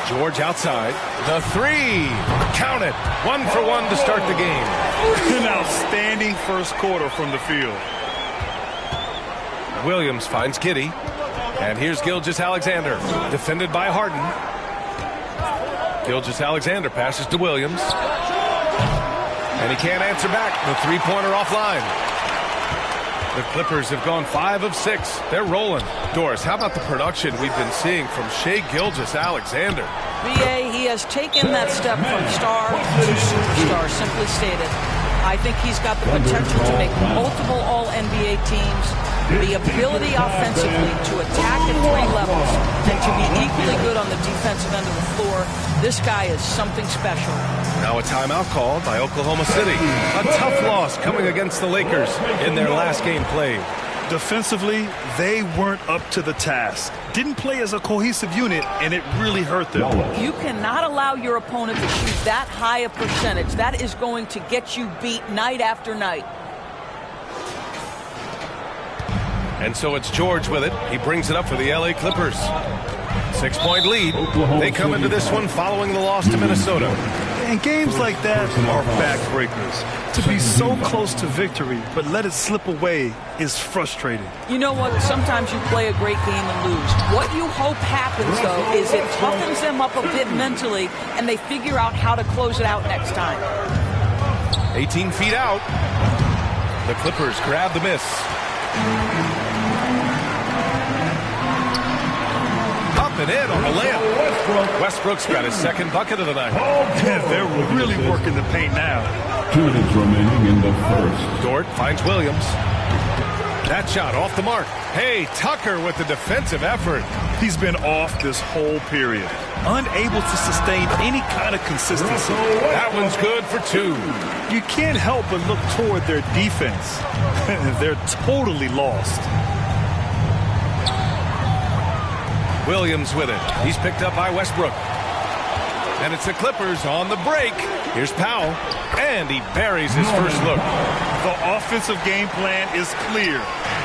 George outside. The three. Count it. 1 for 1 to start the game. An outstanding first quarter from the field. Williams finds Giddey. And here's Gilgeous-Alexander. Defended by Harden. Gilgeous-Alexander passes to Williams. And he can't answer back. The three-pointer offline. The Clippers have gone 5 of 6. They're rolling. Doris, how about the production we've been seeing from Shai Gilgeous-Alexander? B.A., he has taken that step from star to superstar, simply stated. I think he's got the potential to make multiple All-NBA teams, the ability offensively to attack at 3 levels, and to be equally good on the defensive end of the floor. This guy is something special. Now a timeout called by Oklahoma City. A tough loss coming against the Lakers in their last game played. Defensively, they weren't up to the task. Didn't play as a cohesive unit, and it really hurt them. You cannot allow your opponent to shoot that high a percentage. That is going to get you beat night after night. And so it's George with it. He brings it up for the LA Clippers. 6-point lead. They come into this one following the loss to Minnesota. And games like that are backbreakers. To be so close to victory, but let it slip away is frustrating. You know what? Sometimes you play a great game and lose. What you hope happens, though, is it toughens them up a bit mentally, and they figure out how to close it out next time. 18 feet out. The Clippers grab the miss. Up and in on the layup. Westbrook's got his second bucket of the night. They're really working the paint now. 2 minutes remaining in the first. Dort finds Williams. That shot off the mark. Hey, Tucker with the defensive effort. He's been off this whole period. Unable to sustain any kind of consistency. That one's good for 2. You can't help but look toward their defense. They're totally lost. Williams with it. He's picked up by Westbrook. And it's the Clippers on the break. Here's Powell. And he buries his first look. The offensive game plan is clear.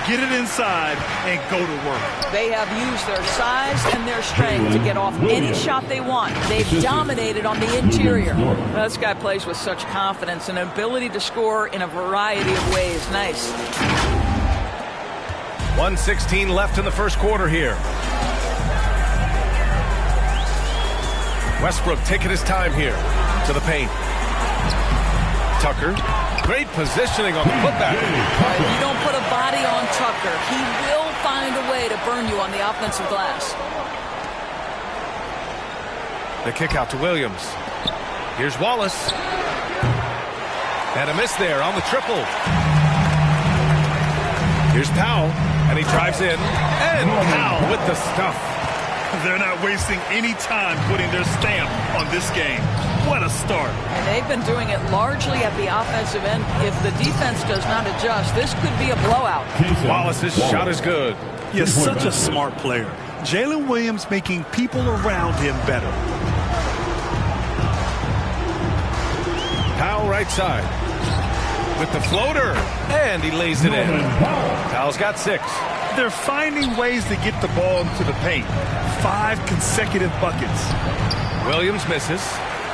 Get it inside and go to work. They have used their size and their strength to get off any shot they want. They've dominated on the interior. This guy plays with such confidence and ability to score in a variety of ways. Nice. 1:16 left in the first quarter here. Westbrook taking his time here to the paint. Tucker, great positioning on the putback. You don't put a body on Tucker. He will find a way to burn you on the offensive glass. The kick out to Williams. Here's Wallace. And a miss there on the triple. Here's Powell, and he drives in. And Powell with the stuff. They're not wasting any time putting their stamp on this game. What a start. And they've been doing it largely at the offensive end. If the defense does not adjust, this could be a blowout. Wallace's shot is good. You're such a smart player. Jalen Williams making people around him better. Powell right side with the floater. And he lays it in. Powell's got 6. They're finding ways to get the ball into the paint. 5 consecutive buckets. Williams misses.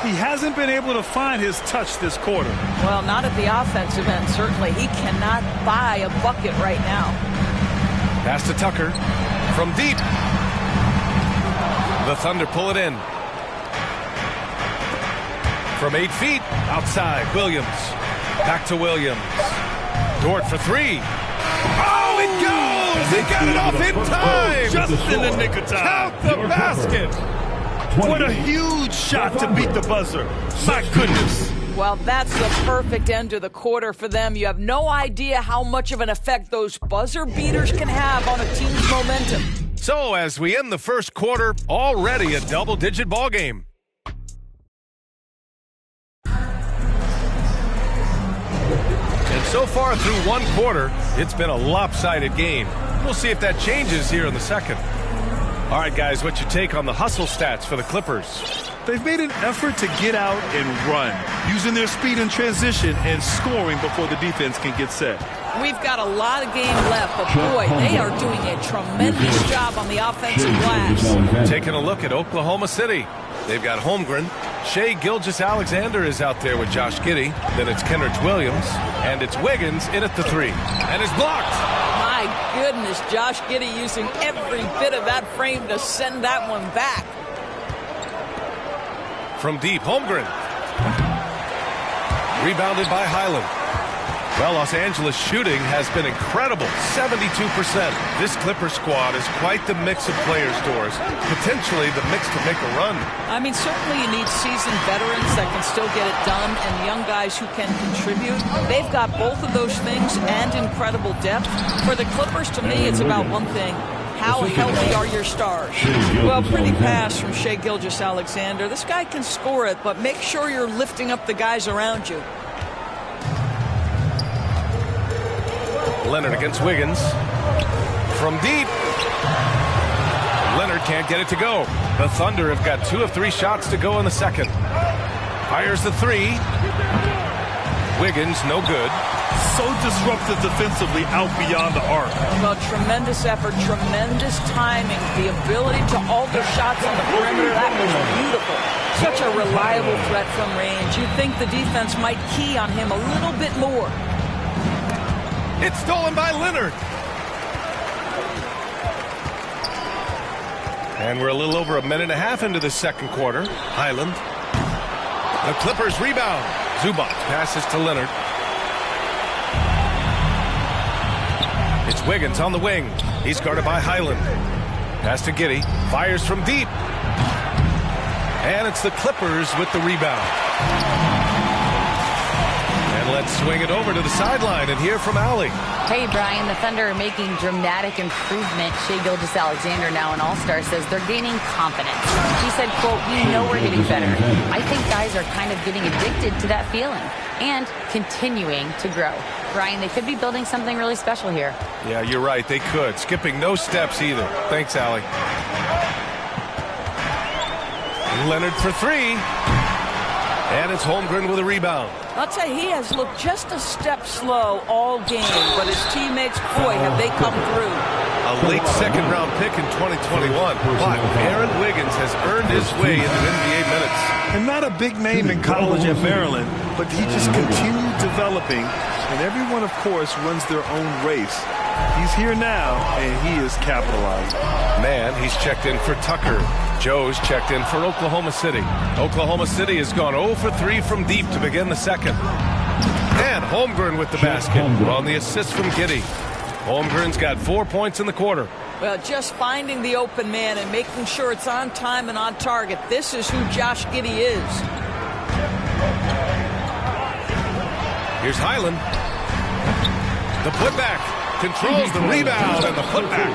He hasn't been able to find his touch this quarter. Well, not at the offensive end, certainly. He cannot buy a bucket right now. Pass to Tucker from deep. The Thunder pull it in. From 8 feet, outside, Williams. Back to Williams. Dort for 3. Oh, it goes! He got it off in time! Just in the nick of time. Count the basket! What a huge shot to beat the buzzer. My goodness. Well, that's the perfect end to the quarter for them. You have no idea how much of an effect those buzzer beaters can have on a team's momentum. So as we end the first quarter, already a double-digit ball game. And so far through one quarter, it's been a lopsided game. We'll see if that changes here in the second. All right, guys, what's your take on the hustle stats for the Clippers? They've made an effort to get out and run, using their speed in transition and scoring before the defense can get set. We've got a lot of game left, but boy, they are doing a tremendous job on the offensive glass. Taking a look at Oklahoma City. They've got Holmgren. Shai Gilgeous-Alexander is out there with Josh Giddey. Then it's Kenrich Williams. And it's Wiggins in at the 3. And it's blocked. My goodness, Josh Giddey using every bit of that frame to send that one back. From deep, Holmgren. Rebounded by Highland. Well, Los Angeles shooting has been incredible, 72%. This Clipper squad is quite the mix of players, Doris. Potentially the mix to make a run. I mean, certainly you need seasoned veterans that can still get it done and young guys who can contribute. They've got both of those things and incredible depth. For the Clippers, to me, it's about one thing. How healthy are your stars? Well, pretty pass from Shai Gilgeous-Alexander. This guy can score it, but make sure you're lifting up the guys around you. Leonard against Wiggins. From deep. Leonard can't get it to go. The Thunder have got 2 of 3 shots to go in the second. Fires the 3. Wiggins, no good. So disruptive defensively out beyond the arc. Well, tremendous effort, tremendous timing, the ability to alter shots on the perimeter. That was beautiful. Such a reliable threat from range. You'd think the defense might key on him a little bit more. It's stolen by Leonard. And we're a little over a minute and a half into the second quarter. Highland. The Clippers rebound. Zubac passes to Leonard. It's Wiggins on the wing. He's guarded by Highland. Pass to Giddey. Fires from deep. And it's the Clippers with the rebound. And let's swing it over to the sideline and hear from Allie. Hey, Brian, the Thunder are making dramatic improvement. Shai Gilgeous-Alexander, now an all-star, says they're gaining confidence. He said, quote, "We know we're getting better. I think guys are kind of getting addicted to that feeling and continuing to grow." Brian, they could be building something really special here. Yeah, you're right. They could. Skipping no steps either. Thanks, Allie. Leonard for 3. And it's Holmgren with a rebound. I'll tell you, he has looked just a step slow all game, but his teammates, boy, have they come through. A late second-round pick in 2021, but Aaron Wiggins has earned his way into NBA minutes. And not a big name in college at Maryland, but he just continued developing, and everyone, of course, runs their own race. He's here now, and he is capitalizing. Man, he's checked in for Tucker. Joe's checked in for Oklahoma City. Oklahoma City has gone 0 for 3 from deep to begin the second. And Holmgren with the basket on the assist from Giddey. Holmgren's got 4 points in the quarter. Well, just finding the open man and making sure it's on time and on target. This is who Josh Giddey is. Here's Highland. The putback. Controls the rebound and the putback.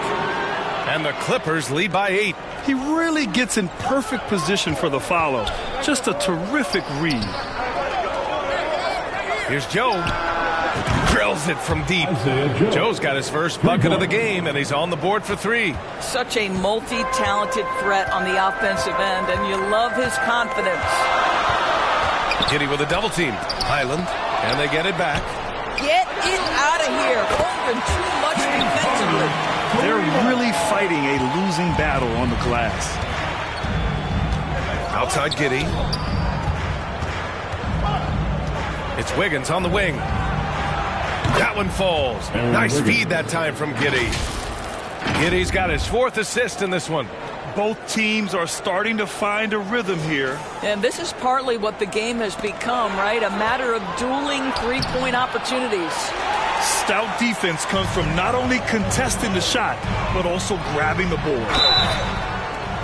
And the Clippers lead by 8. He really gets in perfect position for the follow. Just a terrific read. Here's Joe. Drills it from deep. Joe's got his first bucket of the game, and he's on the board for 3. Such a multi-talented threat on the offensive end, and you love his confidence. Giddey with a double team. Highland, and they get it back. Get it out of here. Holmgren too much defensively. They're really fighting a losing battle on the glass. Outside Giddey. It's Wiggins on the wing. That one falls. Nice feed that time from Giddey. Giddey's got his 4th assist in this one. Both teams are starting to find a rhythm here. And this is partly what the game has become, right? A matter of dueling three-point opportunities. Stout defense comes from not only contesting the shot, but also grabbing the board.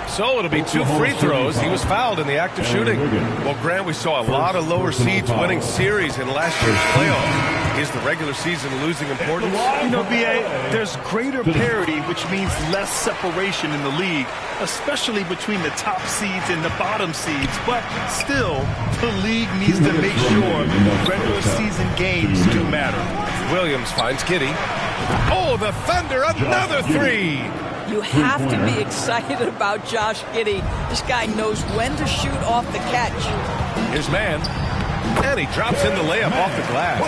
So it'll be 2 free throws. He was fouled in the act of shooting. Well, Grant, we saw a lot of lower seeds winning series in last year's playoffs. Is the regular season losing importance? You know, B.A., there's greater parity, which means less separation in the league, especially between the top seeds and the bottom seeds. But still, the league needs to make sure regular season games do matter. Williams finds Giddey. Oh, the Thunder, another 3! You have to be excited about Josh Giddey. This guy knows when to shoot off the catch. Here's Mann. And he drops in the layup off the glass.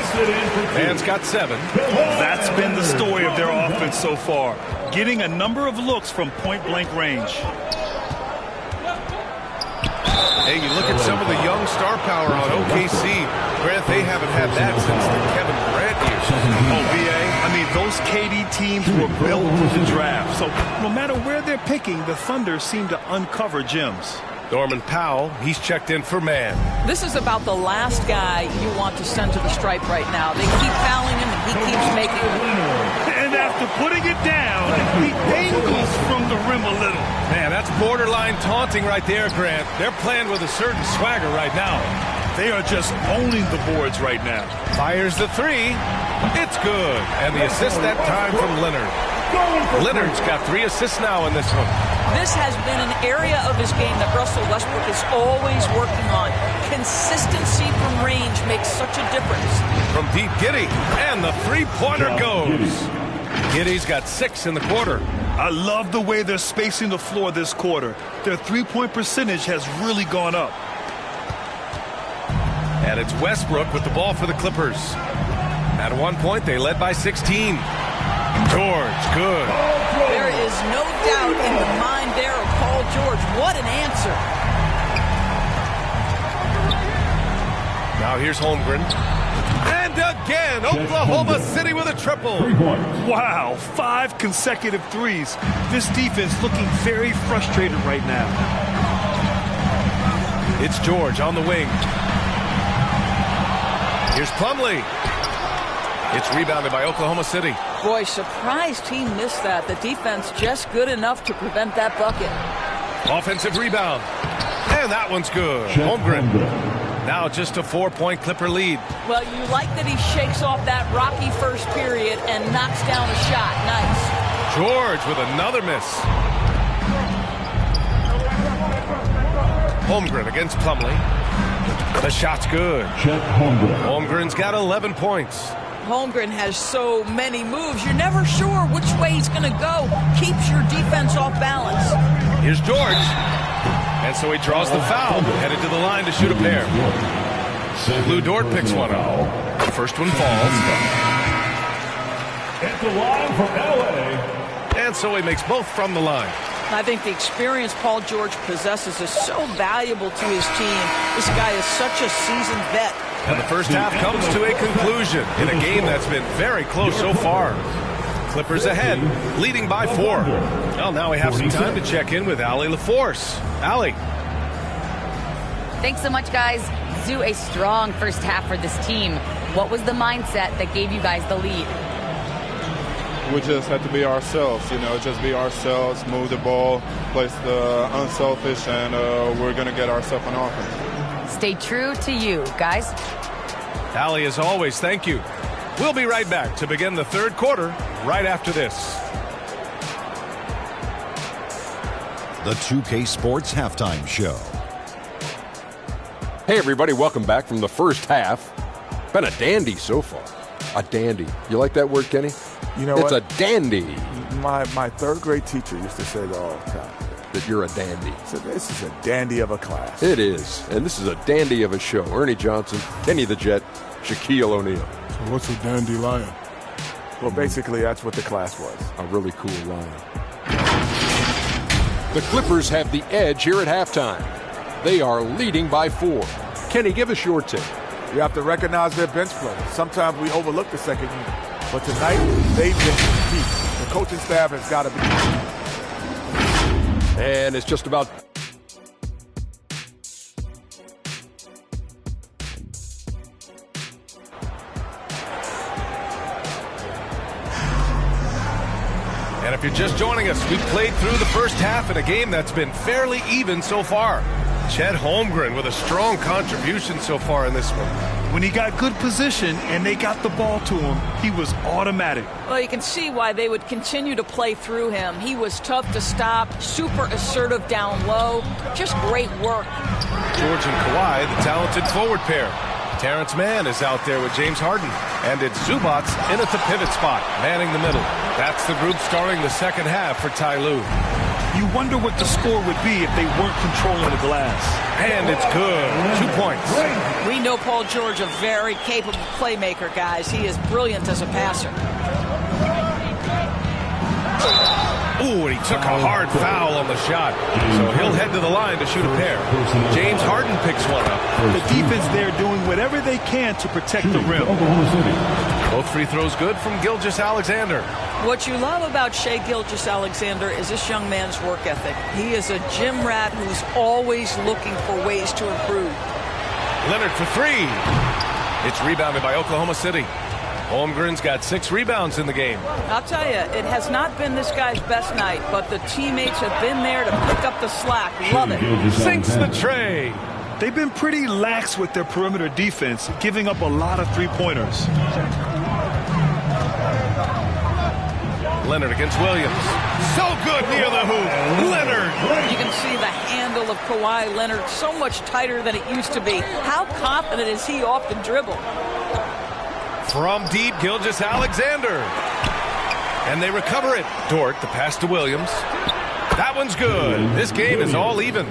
Mann's got 7. That's been the story of their offense so far, getting a number of looks from point-blank range. Hey, you look at some of the young star power on OKC. Grant, they haven't had that since the Kevin Durant years. Oh, B.A., I mean, those KD teams were built for the draft. So no matter where they're picking, the Thunder seem to uncover gems. Norman Powell, he's checked in for Mann. This is about the last guy you want to send to the stripe right now. They keep fouling him, and he keeps making them. And after putting it down, he dangles from the rim a little. Man, that's borderline taunting right there, Grant. They're playing with a certain swagger right now. They are just owning the boards right now. Fires the 3. It's good. And the assist that time from Leonard. Leonard's got 3 assists now in this one. This has been an area of his game that Russell Westbrook is always working on. Consistency from range makes such a difference. From deep, Giddey, and the 3-pointer goes. Giddey's got 6 in the quarter. I love the way they're spacing the floor this quarter. Their 3-point percentage has really gone up. And it's Westbrook with the ball for the Clippers. At one point, they led by 16. George, good. There is no doubt in the mind there of Paul George. What an answer. Now here's Holmgren. And again, Oklahoma City with a triple. Wow, 5 consecutive threes. This defense looking very frustrated right now. It's George on the wing. Here's Plumlee. It's rebounded by Oklahoma City. Boy, surprised he missed that. The defense just good enough to prevent that bucket. Offensive rebound. And that one's good. Holmgren. Now just a 4-point Clipper lead. Well, you like that he shakes off that rocky first period and knocks down a shot. Nice. George with another miss. Holmgren against Plumlee. The shot's good. Holmgren's got 11 points. Holmgren has so many moves. You're never sure which way he's going to go. Keeps your defense off balance. Here's George. And so he draws the foul. Headed to the line to shoot a pair. Lou Dort picks one up. The first one falls. At the line from L.A. And so he makes both from the line. I think the experience Paul George possesses is so valuable to his team. This guy is such a seasoned vet. And the first half comes to a conclusion in a game that's been very close so far. Clippers ahead, leading by 4. Well, now we have some time to check in with Allie LaForce. Allie. Thanks so much, guys. Zoo, a strong first half for this team. What was the mindset that gave you guys the lead? We just have to be ourselves, just be ourselves, move the ball, play the unselfish, and we're going to get ourselves an offense. Stay true to you, guys. Allie, as always, thank you. We'll be right back to begin the third quarter right after this. The 2K Sports Halftime Show. Hey, everybody, welcome back from the first half. Been a dandy so far. A dandy. You like that word, Kenny? You know it's what? a dandy. My third grade teacher used to say that all the time. That you're a dandy. So this is a dandy of a class. It is. And this is a dandy of a show. Ernie Johnson, Kenny the Jet, Shaquille O'Neal. So what's a dandelion? Well, basically, that's what the class was. A really cool line. The Clippers have the edge here at halftime. They are leading by 4. Kenny, give us your take. You have to recognize their bench play. Sometimes we overlook the second unit. But tonight, they've been key. The coaching staff has got to be. And it's just about... And if you're just joining us, we've played through the first half in a game that's been fairly even so far. Chet Holmgren with a strong contribution so far in this one. When he got good position and they got the ball to him, he was automatic. Well, you can see why they would continue to play through him. He was tough to stop, super assertive down low, just great work. George and Kawhi, the talented forward pair. Terrence Mann is out there with James Harden. And it's Zubats in at the pivot spot, manning the middle. That's the group starting the second half for Ty Lue. You wonder what the score would be if they weren't controlling the glass. And it's good. 2 points. We know Paul George, a very capable playmaker, guys. He is brilliant as a passer. Ooh, and he took a hard foul on the shot. So he'll head to the line to shoot a pair. James Harden picks one up. The defense there doing whatever they can to protect the rim. Both free throws good from Gilgeous-Alexander. What you love about Shai Gilgeous-Alexander is this young man's work ethic. He is a gym rat who's always looking for ways to improve. Leonard for three. It's rebounded by Oklahoma City. Holmgren's got 6 rebounds in the game. I'll tell you, it has not been this guy's best night, but the teammates have been there to pick up the slack. Love it. Sinks the tray. They've been pretty lax with their perimeter defense, giving up a lot of three-pointers. Leonard against Williams. So good near the hoop. Leonard. You can see the handle of Kawhi Leonard so much tighter than it used to be. How confident is he off the dribble? From deep, Gilgeous-Alexander. And they recover it. Dort, the pass to Williams. That one's good. This game is all even.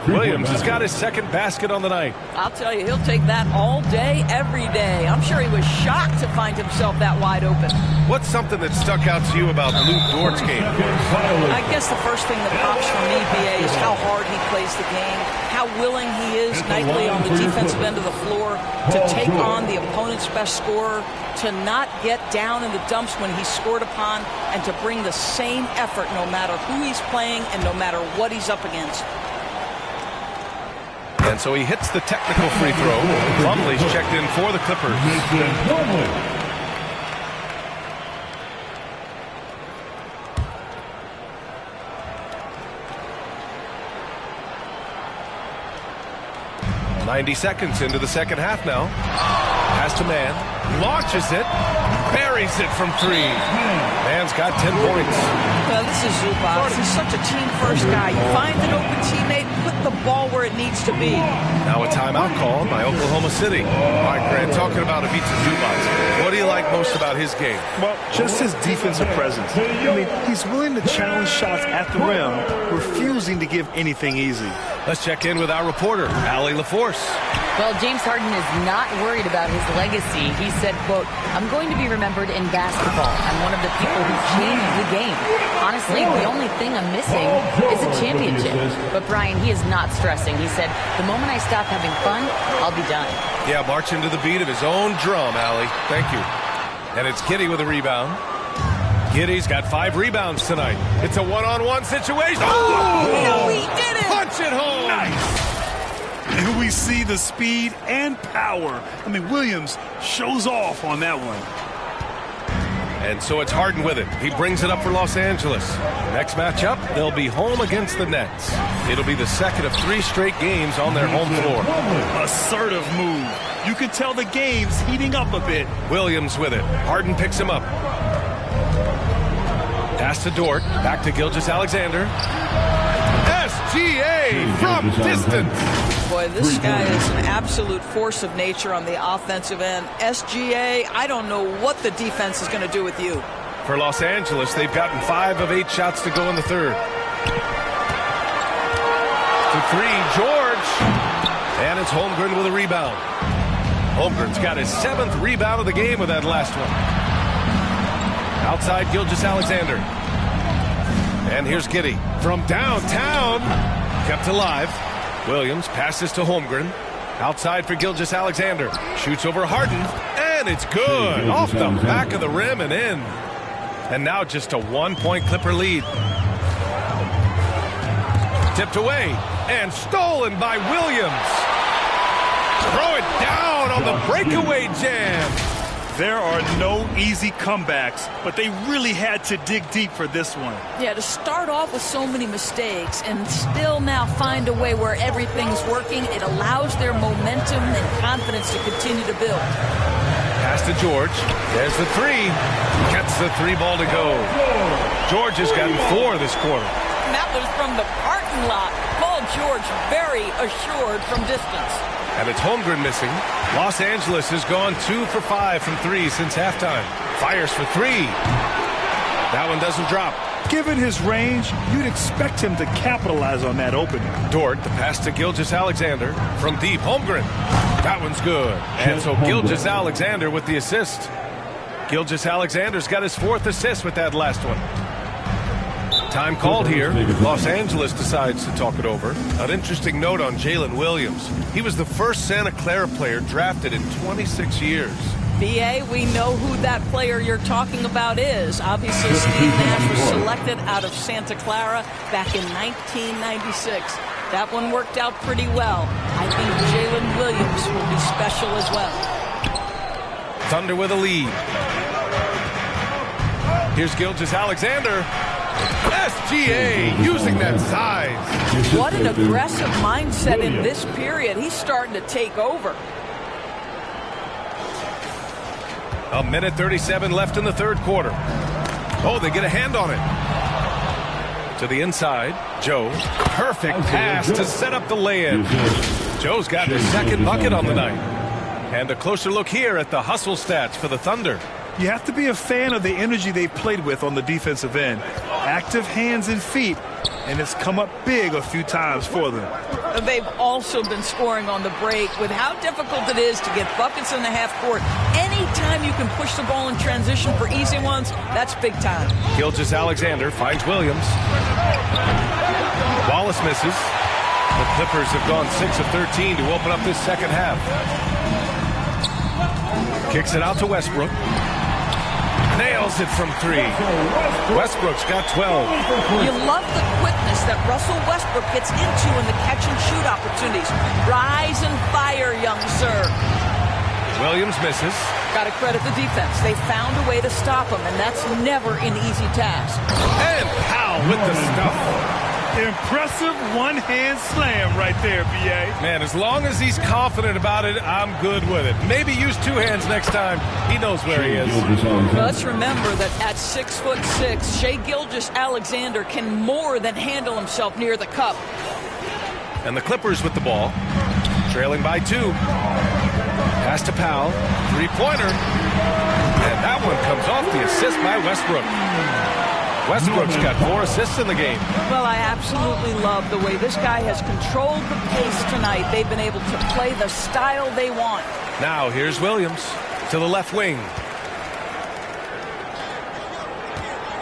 Williams has got his second basket on the night. I'll tell you, he'll take that all day, every day. I'm sure he was shocked to find himself that wide open. What's something that stuck out to you about Luke Dort's game? I guess the first thing that pops for me, BA, is how hard he plays the game, how willing he is nightly on the defensive end of the floor to take on the opponent's best scorer, to not get down in the dumps when he's scored upon, and to bring the same effort no matter who he's playing and no matter what he's up against. And so he hits the technical free throw. Plumlee's checked in for the Clippers. 90 seconds into the second half now. Pass to Mann. Launches it. Buries it from three. Mann's got 10 points. Well, this is Zubac. He's such a team-first guy. You find an open teammate, put the ball where it needs to be. Now a timeout called by Oklahoma City. All right, Grant, talking about Ivica Zubac. What do you like most about his game? Well, just his defensive presence. I mean, he's willing to challenge shots at the rim, refusing to give anything easy. Let's check in with our reporter, Allie LaForce. Well, James Harden is not worried about his legacy. He said, quote, "I'm going to be remembered in basketball. I'm one of the people who changed the game. Honestly, the only thing I'm missing is a championship." But Brian, he is not stressing. He said, "The moment I stop having fun, I'll be done." Yeah, marching to the beat of his own drum, Allie. Thank you. And it's Giddey with a rebound. Giddey's got 5 rebounds tonight. It's a one-on-one situation. Oh, no, he did it! Punch it home! Nice! And we see the speed and power. I mean, Williams shows off on that one. And so it's Harden with it. He brings it up for Los Angeles. Next matchup, they'll be home against the Nets. It'll be the second of 3 straight games on their home floor. Assertive move. You can tell the game's heating up a bit. Williams with it. Harden picks him up. Pass to Dort. Back to Gilgeous-Alexander. SGA from distance. Boy, this guy is an absolute force of nature on the offensive end. SGA, I don't know what the defense is going to do with you. For Los Angeles, they've gotten 5 of 8 shots to go in the third. To 3, George. And it's Holmgren with a rebound. Holmgren's got his 7th rebound of the game with that last one. Outside Gilgeous-Alexander. And here's Giddey from downtown. Kept alive. Williams passes to Holmgren. Outside for Gilgeous-Alexander. Shoots over Harden, and it's good. Off the back of the rim and in. And now just a 1-point Clipper lead. Tipped away and stolen by Williams. Throw it down on the breakaway jam. There are no easy comebacks, but they really had to dig deep for this one. Yeah, to start off with so many mistakes and still now find a way where everything's working, it allows their momentum and confidence to continue to build. Pass to George. There's the three. Gets the three ball to go. George has gotten 4 this quarter. And that was from the parking lot. Paul George very assured from distance. And it's Holmgren missing. Los Angeles has gone 2 for 5 from 3 since halftime. Fires for 3. That one doesn't drop. Given his range, you'd expect him to capitalize on that opening. Dort, the pass to Gilgeous-Alexander from deep. Holmgren. That one's good. And so Gilgeous-Alexander with the assist. Gilgeous-Alexander's got his 4th assist with that last one. Time called here. Los Angeles decides to talk it over. An interesting note on Jalen Williams. He was the first Santa Clara player drafted in 26 years. BA, we know who that player you're talking about is. Obviously, Steve Nash was selected out of Santa Clara back in 1996. That one worked out pretty well. I think Jalen Williams will be special as well. Thunder with a lead. Here's Gilgeous-Alexander. SGA using that size. What an aggressive mindset in this period. He's starting to take over. A minute 37 left in the third quarter. Oh, they get a hand on it. To the inside, Joe. Perfect pass to set up the layup. Joe's got his 2nd bucket on the night. And a closer look here at the hustle stats for the Thunder. You have to be a fan of the energy they've played with on the defensive end. Active hands and feet, and it's come up big a few times for them. They've also been scoring on the break. With how difficult it is to get buckets in the half court, anytime you can push the ball in transition for easy ones, that's big time. Gilgeous-Alexander finds Williams. Wallace misses. The Clippers have gone 6 of 13 to open up this second half. Kicks it out to Westbrook. Nails it from 3. Westbrook's got 12. You love the quickness that Russell Westbrook gets into in the catch-and-shoot opportunities. Rise and fire, young sir. Williams misses. Got to credit the defense. They found a way to stop him, and that's never an easy task. And Powell with the stuff. Impressive one-hand slam right there, B.A. Man, as long as he's confident about it, I'm good with it. Maybe use 2 hands next time. He knows where he is. Let's remember that at 6'6", Shai Gilgeous-Alexander can more than handle himself near the cup. And the Clippers with the ball, trailing by 2. Pass to Powell, 3-pointer. And that one comes off the assist by Westbrook. Westbrook's got 4 assists in the game. Well, I absolutely love the way this guy has controlled the pace tonight. They've been able to play the style they want. Now here's Williams to the left wing.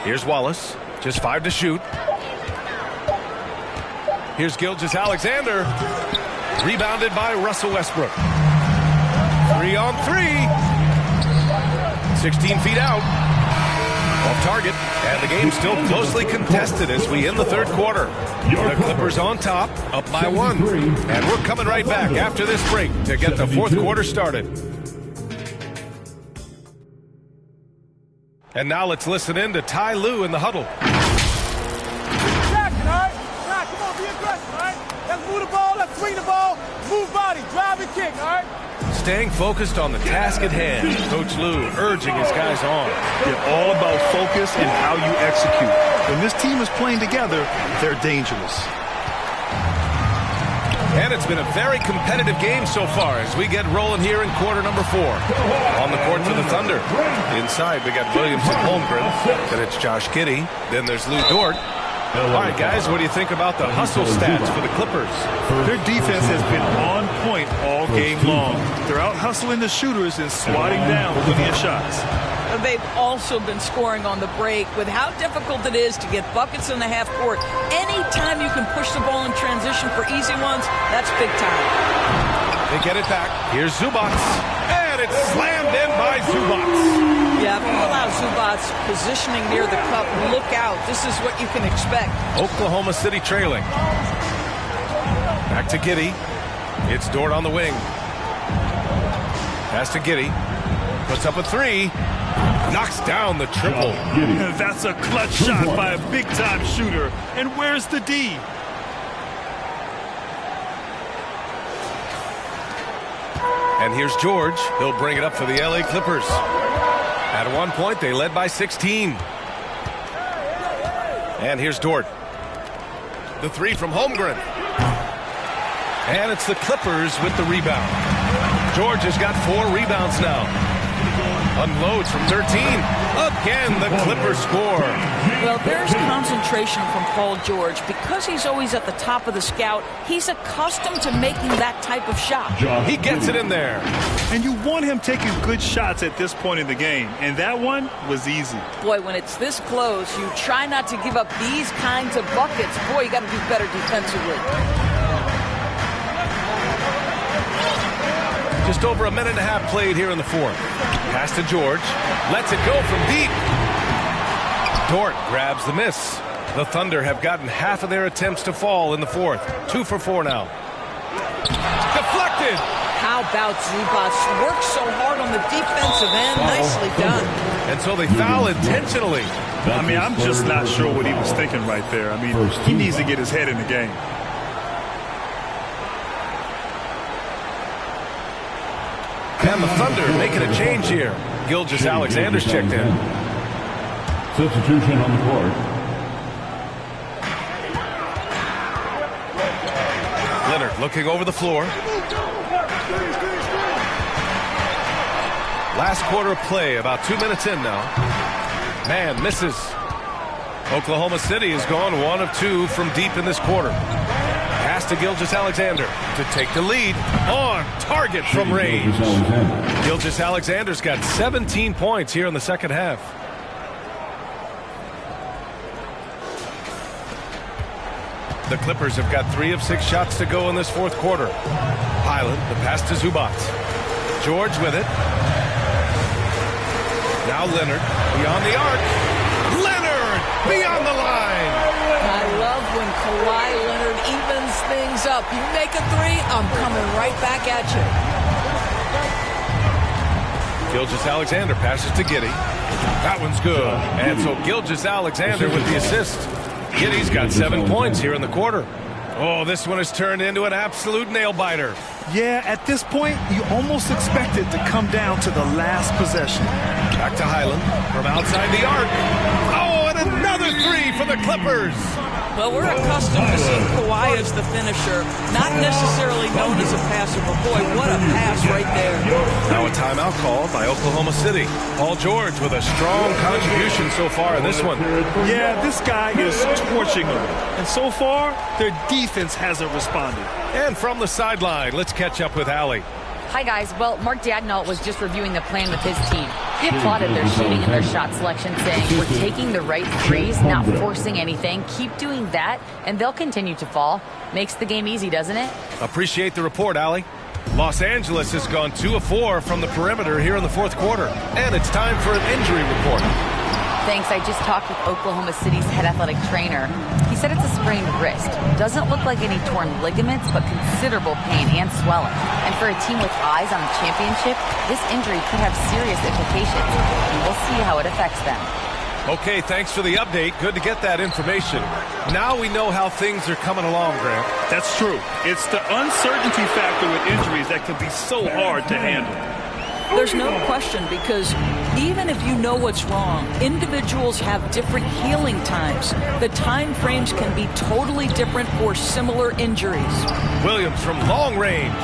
Here's Wallace, just 5 to shoot. Here's Gilgeous-Alexander, rebounded by Russell Westbrook. 3 on 3. 16 feet out. Off target, and the game's still closely contested as we end the third quarter. The Clippers on top, up by 1. And we're coming right back after this break to get the fourth quarter started. And now let's listen in to Ty Lue in the huddle. Come on, be aggressive, all right? Let's move the ball, let's swing the ball, move body, drive and kick, all right? Staying focused on the task at hand, Coach Lue urging his guys on. It's all about focus and how you execute. When this team is playing together, they're dangerous. And it's been a very competitive game so far as we get rolling here in quarter number 4. On the court for the Thunder. Inside, we got Williams and Holmgren. Then it's Josh Giddey. Then there's Lou Dort. All right, guys, what do you think about the hustle stats for the Clippers? Their defense has been on point all game long. They're out hustling the shooters and swatting down plenty of shots. They've also been scoring on the break. With how difficult it is to get buckets in the half court, anytime you can push the ball in transition for easy ones, that's big time. They get it back. Here's Zubac. And it's slammed in by Zubac. Yeah, if you allow Zubac's positioning near the cup, look out. This is what you can expect. Oklahoma City trailing. Back to Giddey. It's Dort on the wing. Pass to Giddey. Puts up a three. Knocks down the triple. That's a clutch shot by a big-time shooter. And where's the D? And here's George. He'll bring it up for the LA Clippers. At one point, they led by 16. And here's Dort. The three from Holmgren. And it's the Clippers with the rebound. George has got 4 rebounds now. Unloads from 13. Again, the Clippers score. Well, there's concentration from Paul George. Because he's always at the top of the scout, he's accustomed to making that type of shot. He gets it in there. And you want him taking good shots at this point in the game. And that one was easy. Boy, when it's this close, you try not to give up these kinds of buckets. Boy, you got to do better defensively. Just over a minute and a half played here in the fourth. Pass to George. Lets it go from deep. Dort grabs the miss. The Thunder have gotten half of their attempts to fall in the fourth. 2 for 4 now. Deflected. How about Zubac? Works so hard on the defensive end. Nicely done. And so they foul intentionally. I mean, I'm just not sure what he was thinking right there. I mean, he needs to get his head in the game. And the Thunder making a change here. Gilgeous-Alexander's checked in. Substitution on the court. Leonard looking over the floor. Last quarter of play, about 2 minutes in now. Man misses. Oklahoma City has gone 1 of 2 from deep in this quarter. Pass to Gilgeous-Alexander to take the lead on target from range. Gilgeous-Alexander's got 17 points here in the second half. The Clippers have got 3 of 6 shots to go in this fourth quarter. Highland, the pass to Zubac. George with it. Now Leonard beyond the arc. Leonard beyond the line. I love when Kawhi Leonard evens things up. You make a 3, I'm coming right back at you. Gilgeous-Alexander passes to Giddey. That one's good. And so Gilgeous-Alexander with the assist. Giddey's got 7 points here in the quarter. Oh, this one has turned into an absolute nail-biter. Yeah, at this point, you almost expect it to come down to the last possession. Back to Highland from outside the arc. Oh, and another 3 for the Clippers. Well, we're accustomed to seeing Kawhi as the finisher, not necessarily known as a passer, but boy, what a pass right there. Now a timeout called by Oklahoma City. Paul George with a strong contribution so far in this one. Yeah, this guy is torching them. And so far, their defense hasn't responded. And from the sideline, let's catch up with Allie. Hi, guys. Well, Mark Daigneault was just reviewing the plan with his team. He applauded their shooting and their shot selection, saying, we're taking the right threes, not forcing anything. Keep doing that, and they'll continue to fall. Makes the game easy, doesn't it? Appreciate the report, Allie. Los Angeles has gone 2 of 4 from the perimeter here in the fourth quarter. And it's time for an injury report. Thanks. I just talked with Oklahoma City's head athletic trainer. He said it's a sprained wrist. Doesn't look like any torn ligaments, but considerable pain and swelling. And for a team with eyes on the championship, this injury could have serious implications. And we'll see how it affects them. Okay, thanks for the update. Good to get that information. Now we know how things are coming along, Grant. That's true. It's the uncertainty factor with injuries that can be so hard to handle. There's no question, because even if you know what's wrong, individuals have different healing times. The time frames can be totally different for similar injuries. Williams from long range.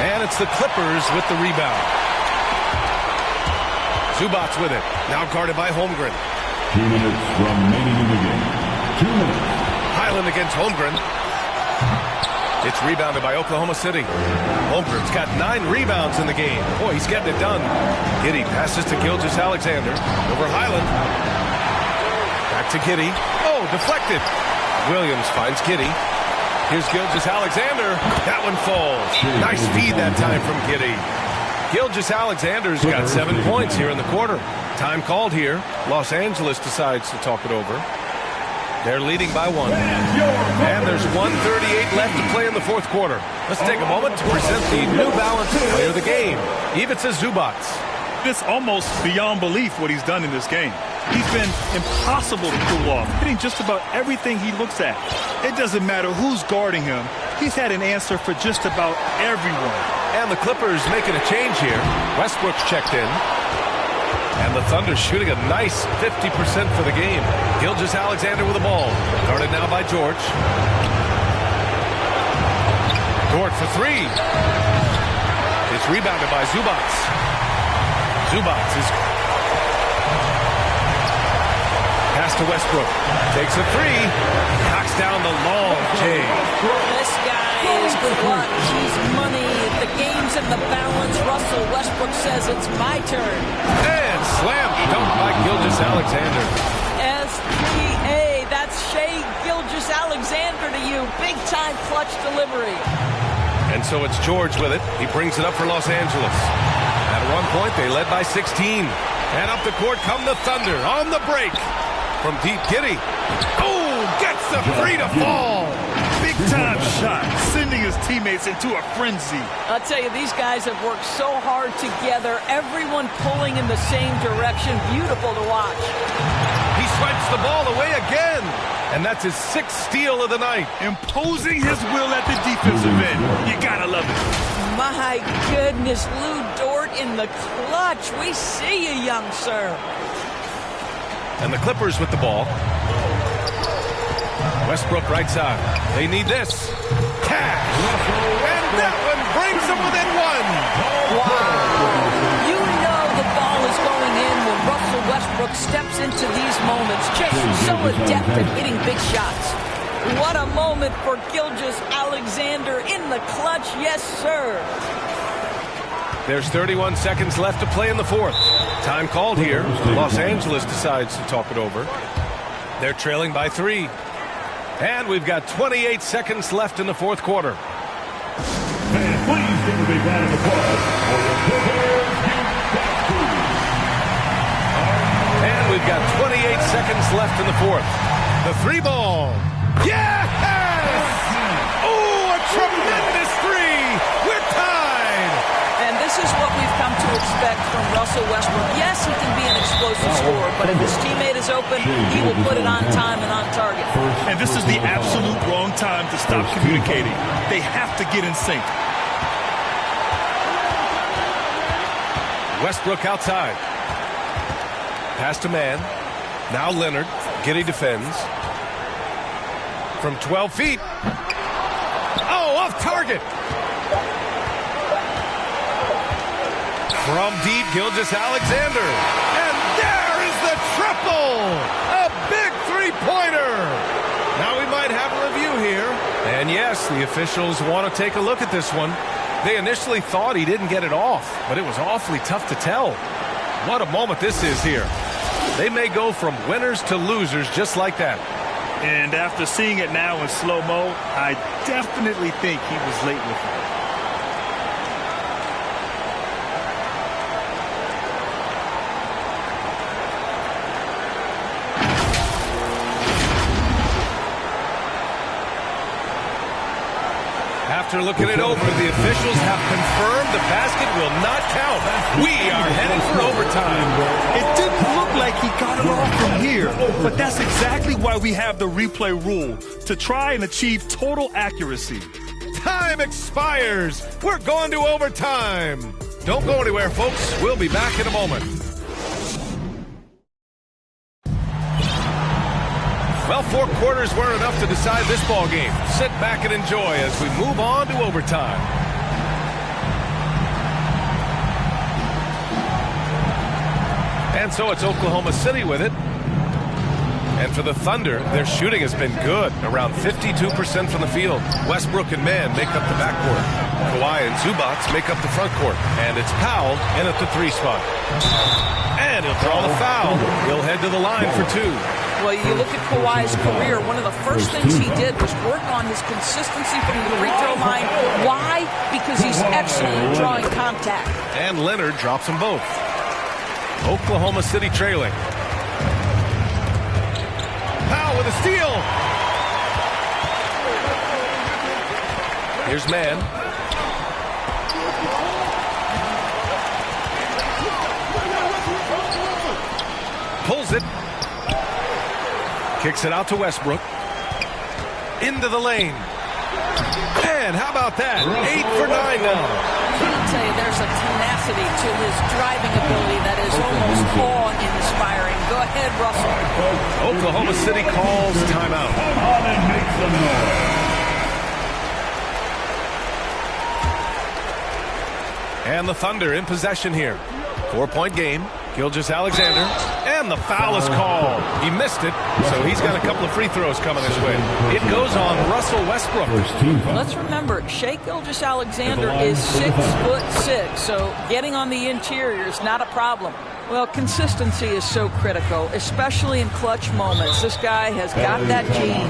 And it's the Clippers with the rebound. Zubac with it. Now guarded by Holmgren. 2 minutes remaining in the game. 2 minutes. Highland against Holmgren. It's rebounded by Oklahoma City. Holmgren's got 9 rebounds in the game. Boy, he's getting it done. Giddey passes to Gilgeous-Alexander. Over Highland. Back to Giddey. Oh, deflected. Williams finds Giddey. Here's Gilgeous-Alexander. That one falls. Nice feed that time from Giddey. Gilgeous-Alexander's got 7 points here in the quarter. Time called here. Los Angeles decides to talk it over. They're leading by 1. And there's 1:38 left to play in the fourth quarter. Let's take a moment to present the New Balance player of the game, Ivica Zubac. It's almost beyond belief what he's done in this game. He's been impossible to pull off, hitting just about everything he looks at. It doesn't matter who's guarding him. He's had an answer for just about everyone. And the Clippers making a change here. Westbrook's checked in. And the Thunder shooting a nice 50% for the game. Gilgeous-Alexander with the ball. Guarded now by George. Dort for 3. It's rebounded by Zubac. Zubac is pass to Westbrook. Takes a 3. Knocks down the long J. This guy is clutch. He's money. The game's in the balance. Russell Westbrook says it's my turn. And slam dunked by Gilgeous-Alexander. SGA. That's Shai Gilgeous-Alexander to you. Big time clutch delivery. And so it's George with it. He brings it up for Los Angeles. At one point, they led by 16. And up the court come the Thunder on the break. From deep, Giddey. Oh, gets the 3 to fall. Big time shot, sending his teammates into a frenzy. I'll tell you, these guys have worked so hard together. Everyone pulling in the same direction. Beautiful to watch. He swipes the ball away again. And that's his 6th steal of the night. Imposing his will at the defensive end. You gotta love it. My goodness, Lou Dort in the clutch. We see you, young sir. And the Clippers with the ball. Westbrook right side. They need this. Cash. And that one brings them within 1. Wow. You know the ball is going in when Russell Westbrook steps into these moments. Just so adept at hitting big shots. What a moment for Gilgeous-Alexander in the clutch. Yes, sir. There's 31 seconds left to play in the fourth. Time called here. Los Angeles decides to talk it over. They're trailing by 3. And we've got 28 seconds left in the fourth quarter. And please give a big round of applause for the Clippers. And we've got 28 seconds left in the fourth. The 3 ball. Yes! Oh, a tremendous 3. We're tied. And this is what we've come to expect from Russell Westbrook. Yes, he can be an explosive scorer, but if his teammate is open, he will put it on time and on target. And this is the absolute wrong time to stop communicating. They have to get in sync. Westbrook outside. Pass to man. Now Leonard. Giddey defends. From 12 feet. Oh, off target. From deep, Gilgeous-Alexander. And there is the triple! A big 3-pointer! Now we might have a review here. And yes, the officials want to take a look at this one. They initially thought he didn't get it off, but it was awfully tough to tell. What a moment this is here. They may go from winners to losers just like that. And after seeing it now in slow-mo, I definitely think he was late with it. After looking it over, the officials have confirmed the basket will not count. We are heading for overtime. It didn't look like he got it off from here, but that's exactly why we have the replay rule, to try and achieve total accuracy. Time expires. We're going to overtime. Don't go anywhere, folks. We'll be back in a moment. Well, 4 quarters weren't enough to decide this ball game. Sit back and enjoy as we move on to overtime. And so it's Oklahoma City with it. And for the Thunder, their shooting has been good, around 52% from the field. Westbrook and Mann make up the backcourt. Kawhi and Zubac make up the front court. And it's Powell in at the 3 spot. And he'll draw the foul. He'll head to the line for 2. Well, you look at Kawhi's career, one of the first things he did was work on his consistency from the free throw line. Why? Because he's excellent at drawing contact. And Leonard drops them both. Oklahoma City trailing. Powell with a steal. Here's Mann. Pulls it. Kicks it out to Westbrook. Into the lane. And how about that? 8 for 9 now. I'll tell you, there's a tenacity to his driving ability that is almost awe-inspiring. Go ahead, Russell. Oklahoma City calls timeout. And the Thunder in possession here. 4-point game. Gilgeous-Alexander. And the foul is called. He missed it, so he's got a couple of free throws coming his way. It goes on Russell Westbrook. Let's remember, Shai Gilgeous-Alexander is 6'6", so getting on the interior is not a problem. Well, consistency is so critical, especially in clutch moments. This guy has got that gene.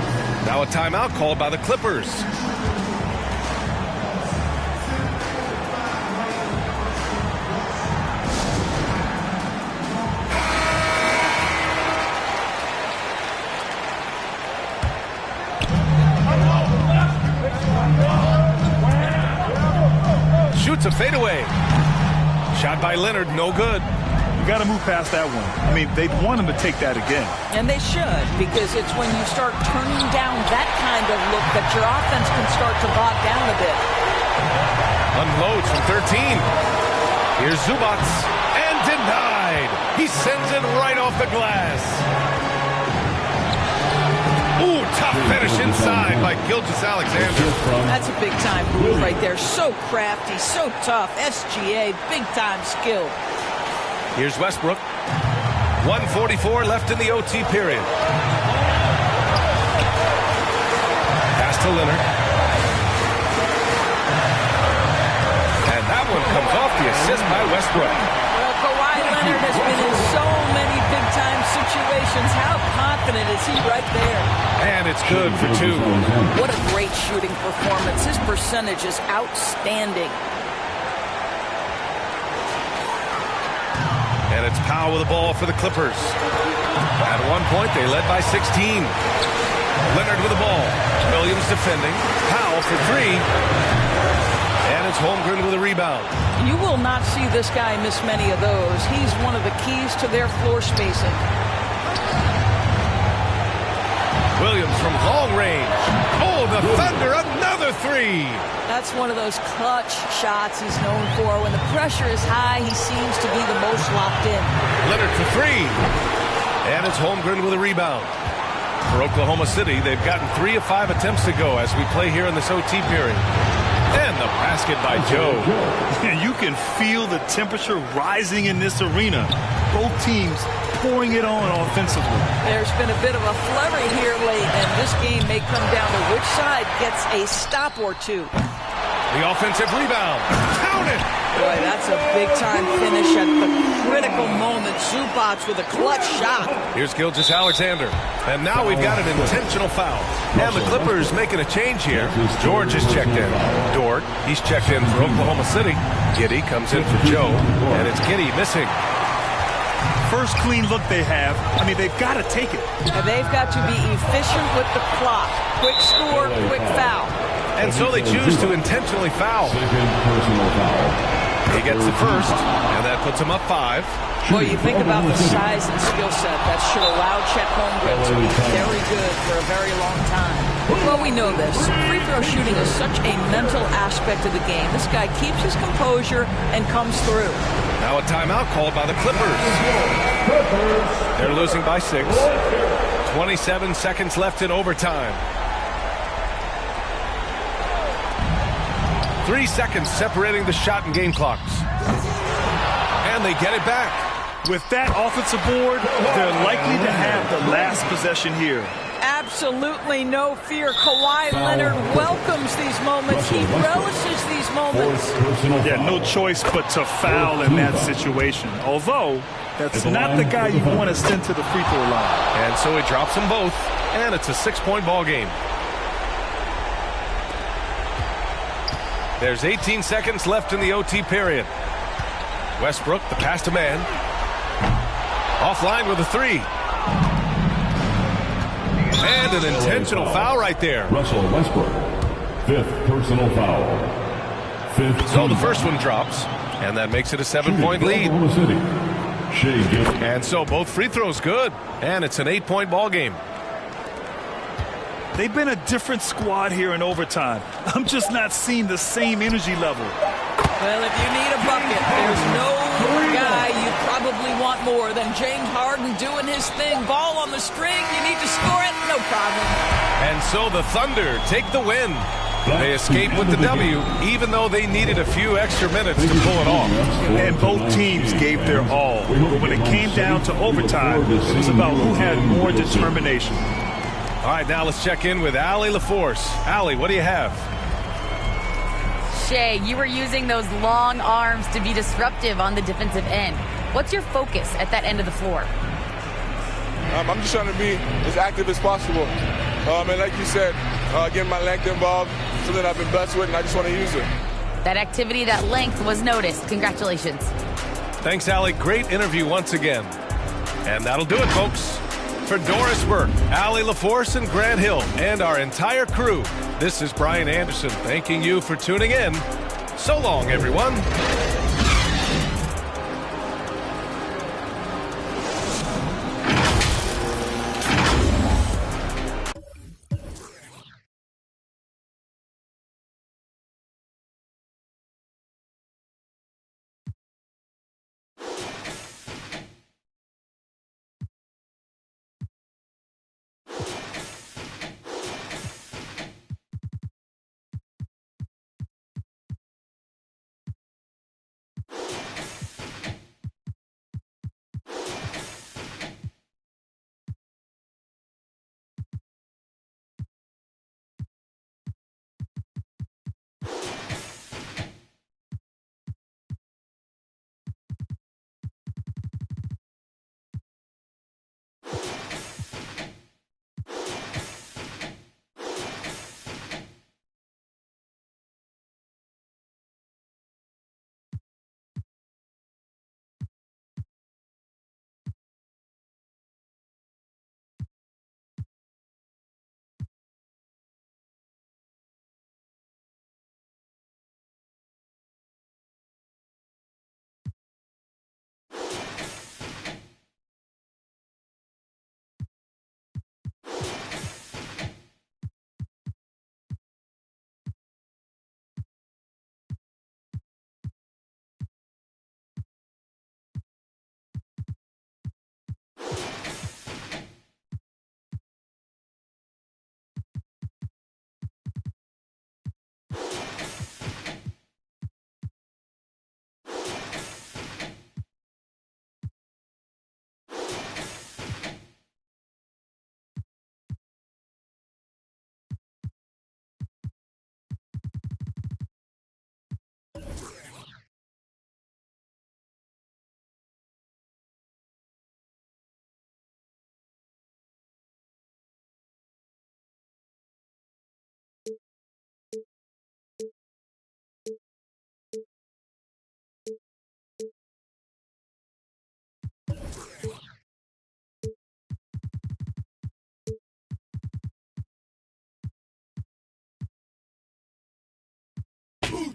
Now a timeout called by the Clippers. Shoots a fadeaway. Shot by Leonard, no good. You got to move past that one. I mean, they'd want him to take that again. And they should, because it's when you start turning down that kind of look that your offense can start to bog down a bit. Unloads from 13. Here's Zubac. And denied. He sends it right off the glass. Ooh, tough finish inside by Gilgeous-Alexander. That's a big-time move right there. So crafty, so tough. SGA, big-time skill. Here's Westbrook. 1:44 left in the OT period. Pass to Leonard. And that one comes off the assist by Westbrook. Well, Kawhi Leonard has been in so many big-time situations. How confident is he right there? And it's good for 2. What a great shooting performance. His percentage is outstanding. And it's Powell with the ball for the Clippers. At one point, they led by 16. Leonard with the ball. Williams defending. Powell for 3. And it's Holmgren with a rebound. You will not see this guy miss many of those. He's one of the keys to their floor spacing. Williams from long range. Oh, the Thunder, another 3. That's one of those clutch shots he's known for. When the pressure is high, he seems to be the most locked in. Leonard for 3. And it's Holmgren with a rebound. For Oklahoma City, they've gotten 3 of 5 attempts to go as we play here in this OT period. And the basket by Joe. And you can feel the temperature rising in this arena. Both teams pouring it on offensively. There's been a bit of a flurry here late, and this game may come down to which side gets a stop or 2. The offensive rebound. Count it! Boy, that's a big-time finish at the critical moment. Zubac with a clutch shot. Here's Gilgeous-Alexander. And now we've got an intentional foul. And the Clippers making a change here. George is checked in. Dort, he's checked in for Oklahoma City. Giddey comes in for Joe. And it's Giddey missing. First clean look they have. I mean, they've got to take it. And they've got to be efficient with the clock. Quick score, quick foul. And so they choose to intentionally foul. He gets the first, and that puts him up 5. Boy, you think about the size and skill set that should allow Chet Holmgren to be very good for a very long time. Well, we know this. Free throw shooting is such a mental aspect of the game. This guy keeps his composure and comes through. Now a timeout called by the Clippers. They're losing by 6. 27 seconds left in overtime. 3 seconds separating the shot and game clocks. And they get it back. With that offensive board, they're likely to have the last possession here. Absolutely no fear. Kawhi Leonard welcomes these moments. He relishes these moments. Yeah, no choice but to foul in that situation. Although, that's not the guy you want to send to the free throw line. And so he drops them both, and it's a 6-point ball game. There's 18 seconds left in the OT period. Westbrook, the pass to man. Offline with a three. And an intentional foul right there. Russell Westbrook, 5th personal foul. So the first one drops, and that makes it a 7-point lead. And so both free throws good, and it's an 8-point ball game. They've been a different squad here in overtime. I'm just not seeing the same energy level. Well, if you need a bucket, there's no guy you probably want more than James Harden doing his thing. Ball on the string, you need to score it, no problem. And so the Thunder take the win. They escape with the W, even though they needed a few extra minutes to pull it off. And both teams gave their all. But when it came down to overtime, it was about who had more determination. All right, now let's check in with Allie LaForce. Allie, what do you have? Shea, you were using those long arms to be disruptive on the defensive end. What's your focus at that end of the floor? I'm just trying to be as active as possible. And like you said, getting my length involved, something I've been blessed with, and I just want to use it. That activity, that length was noticed. Congratulations. Thanks, Allie. Great interview once again. And that'll do it, folks. For Doris Burke, Allie LaForce, and Grant Hill, and our entire crew, this is Brian Anderson thanking you for tuning in. So long, everyone.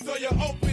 So you're open.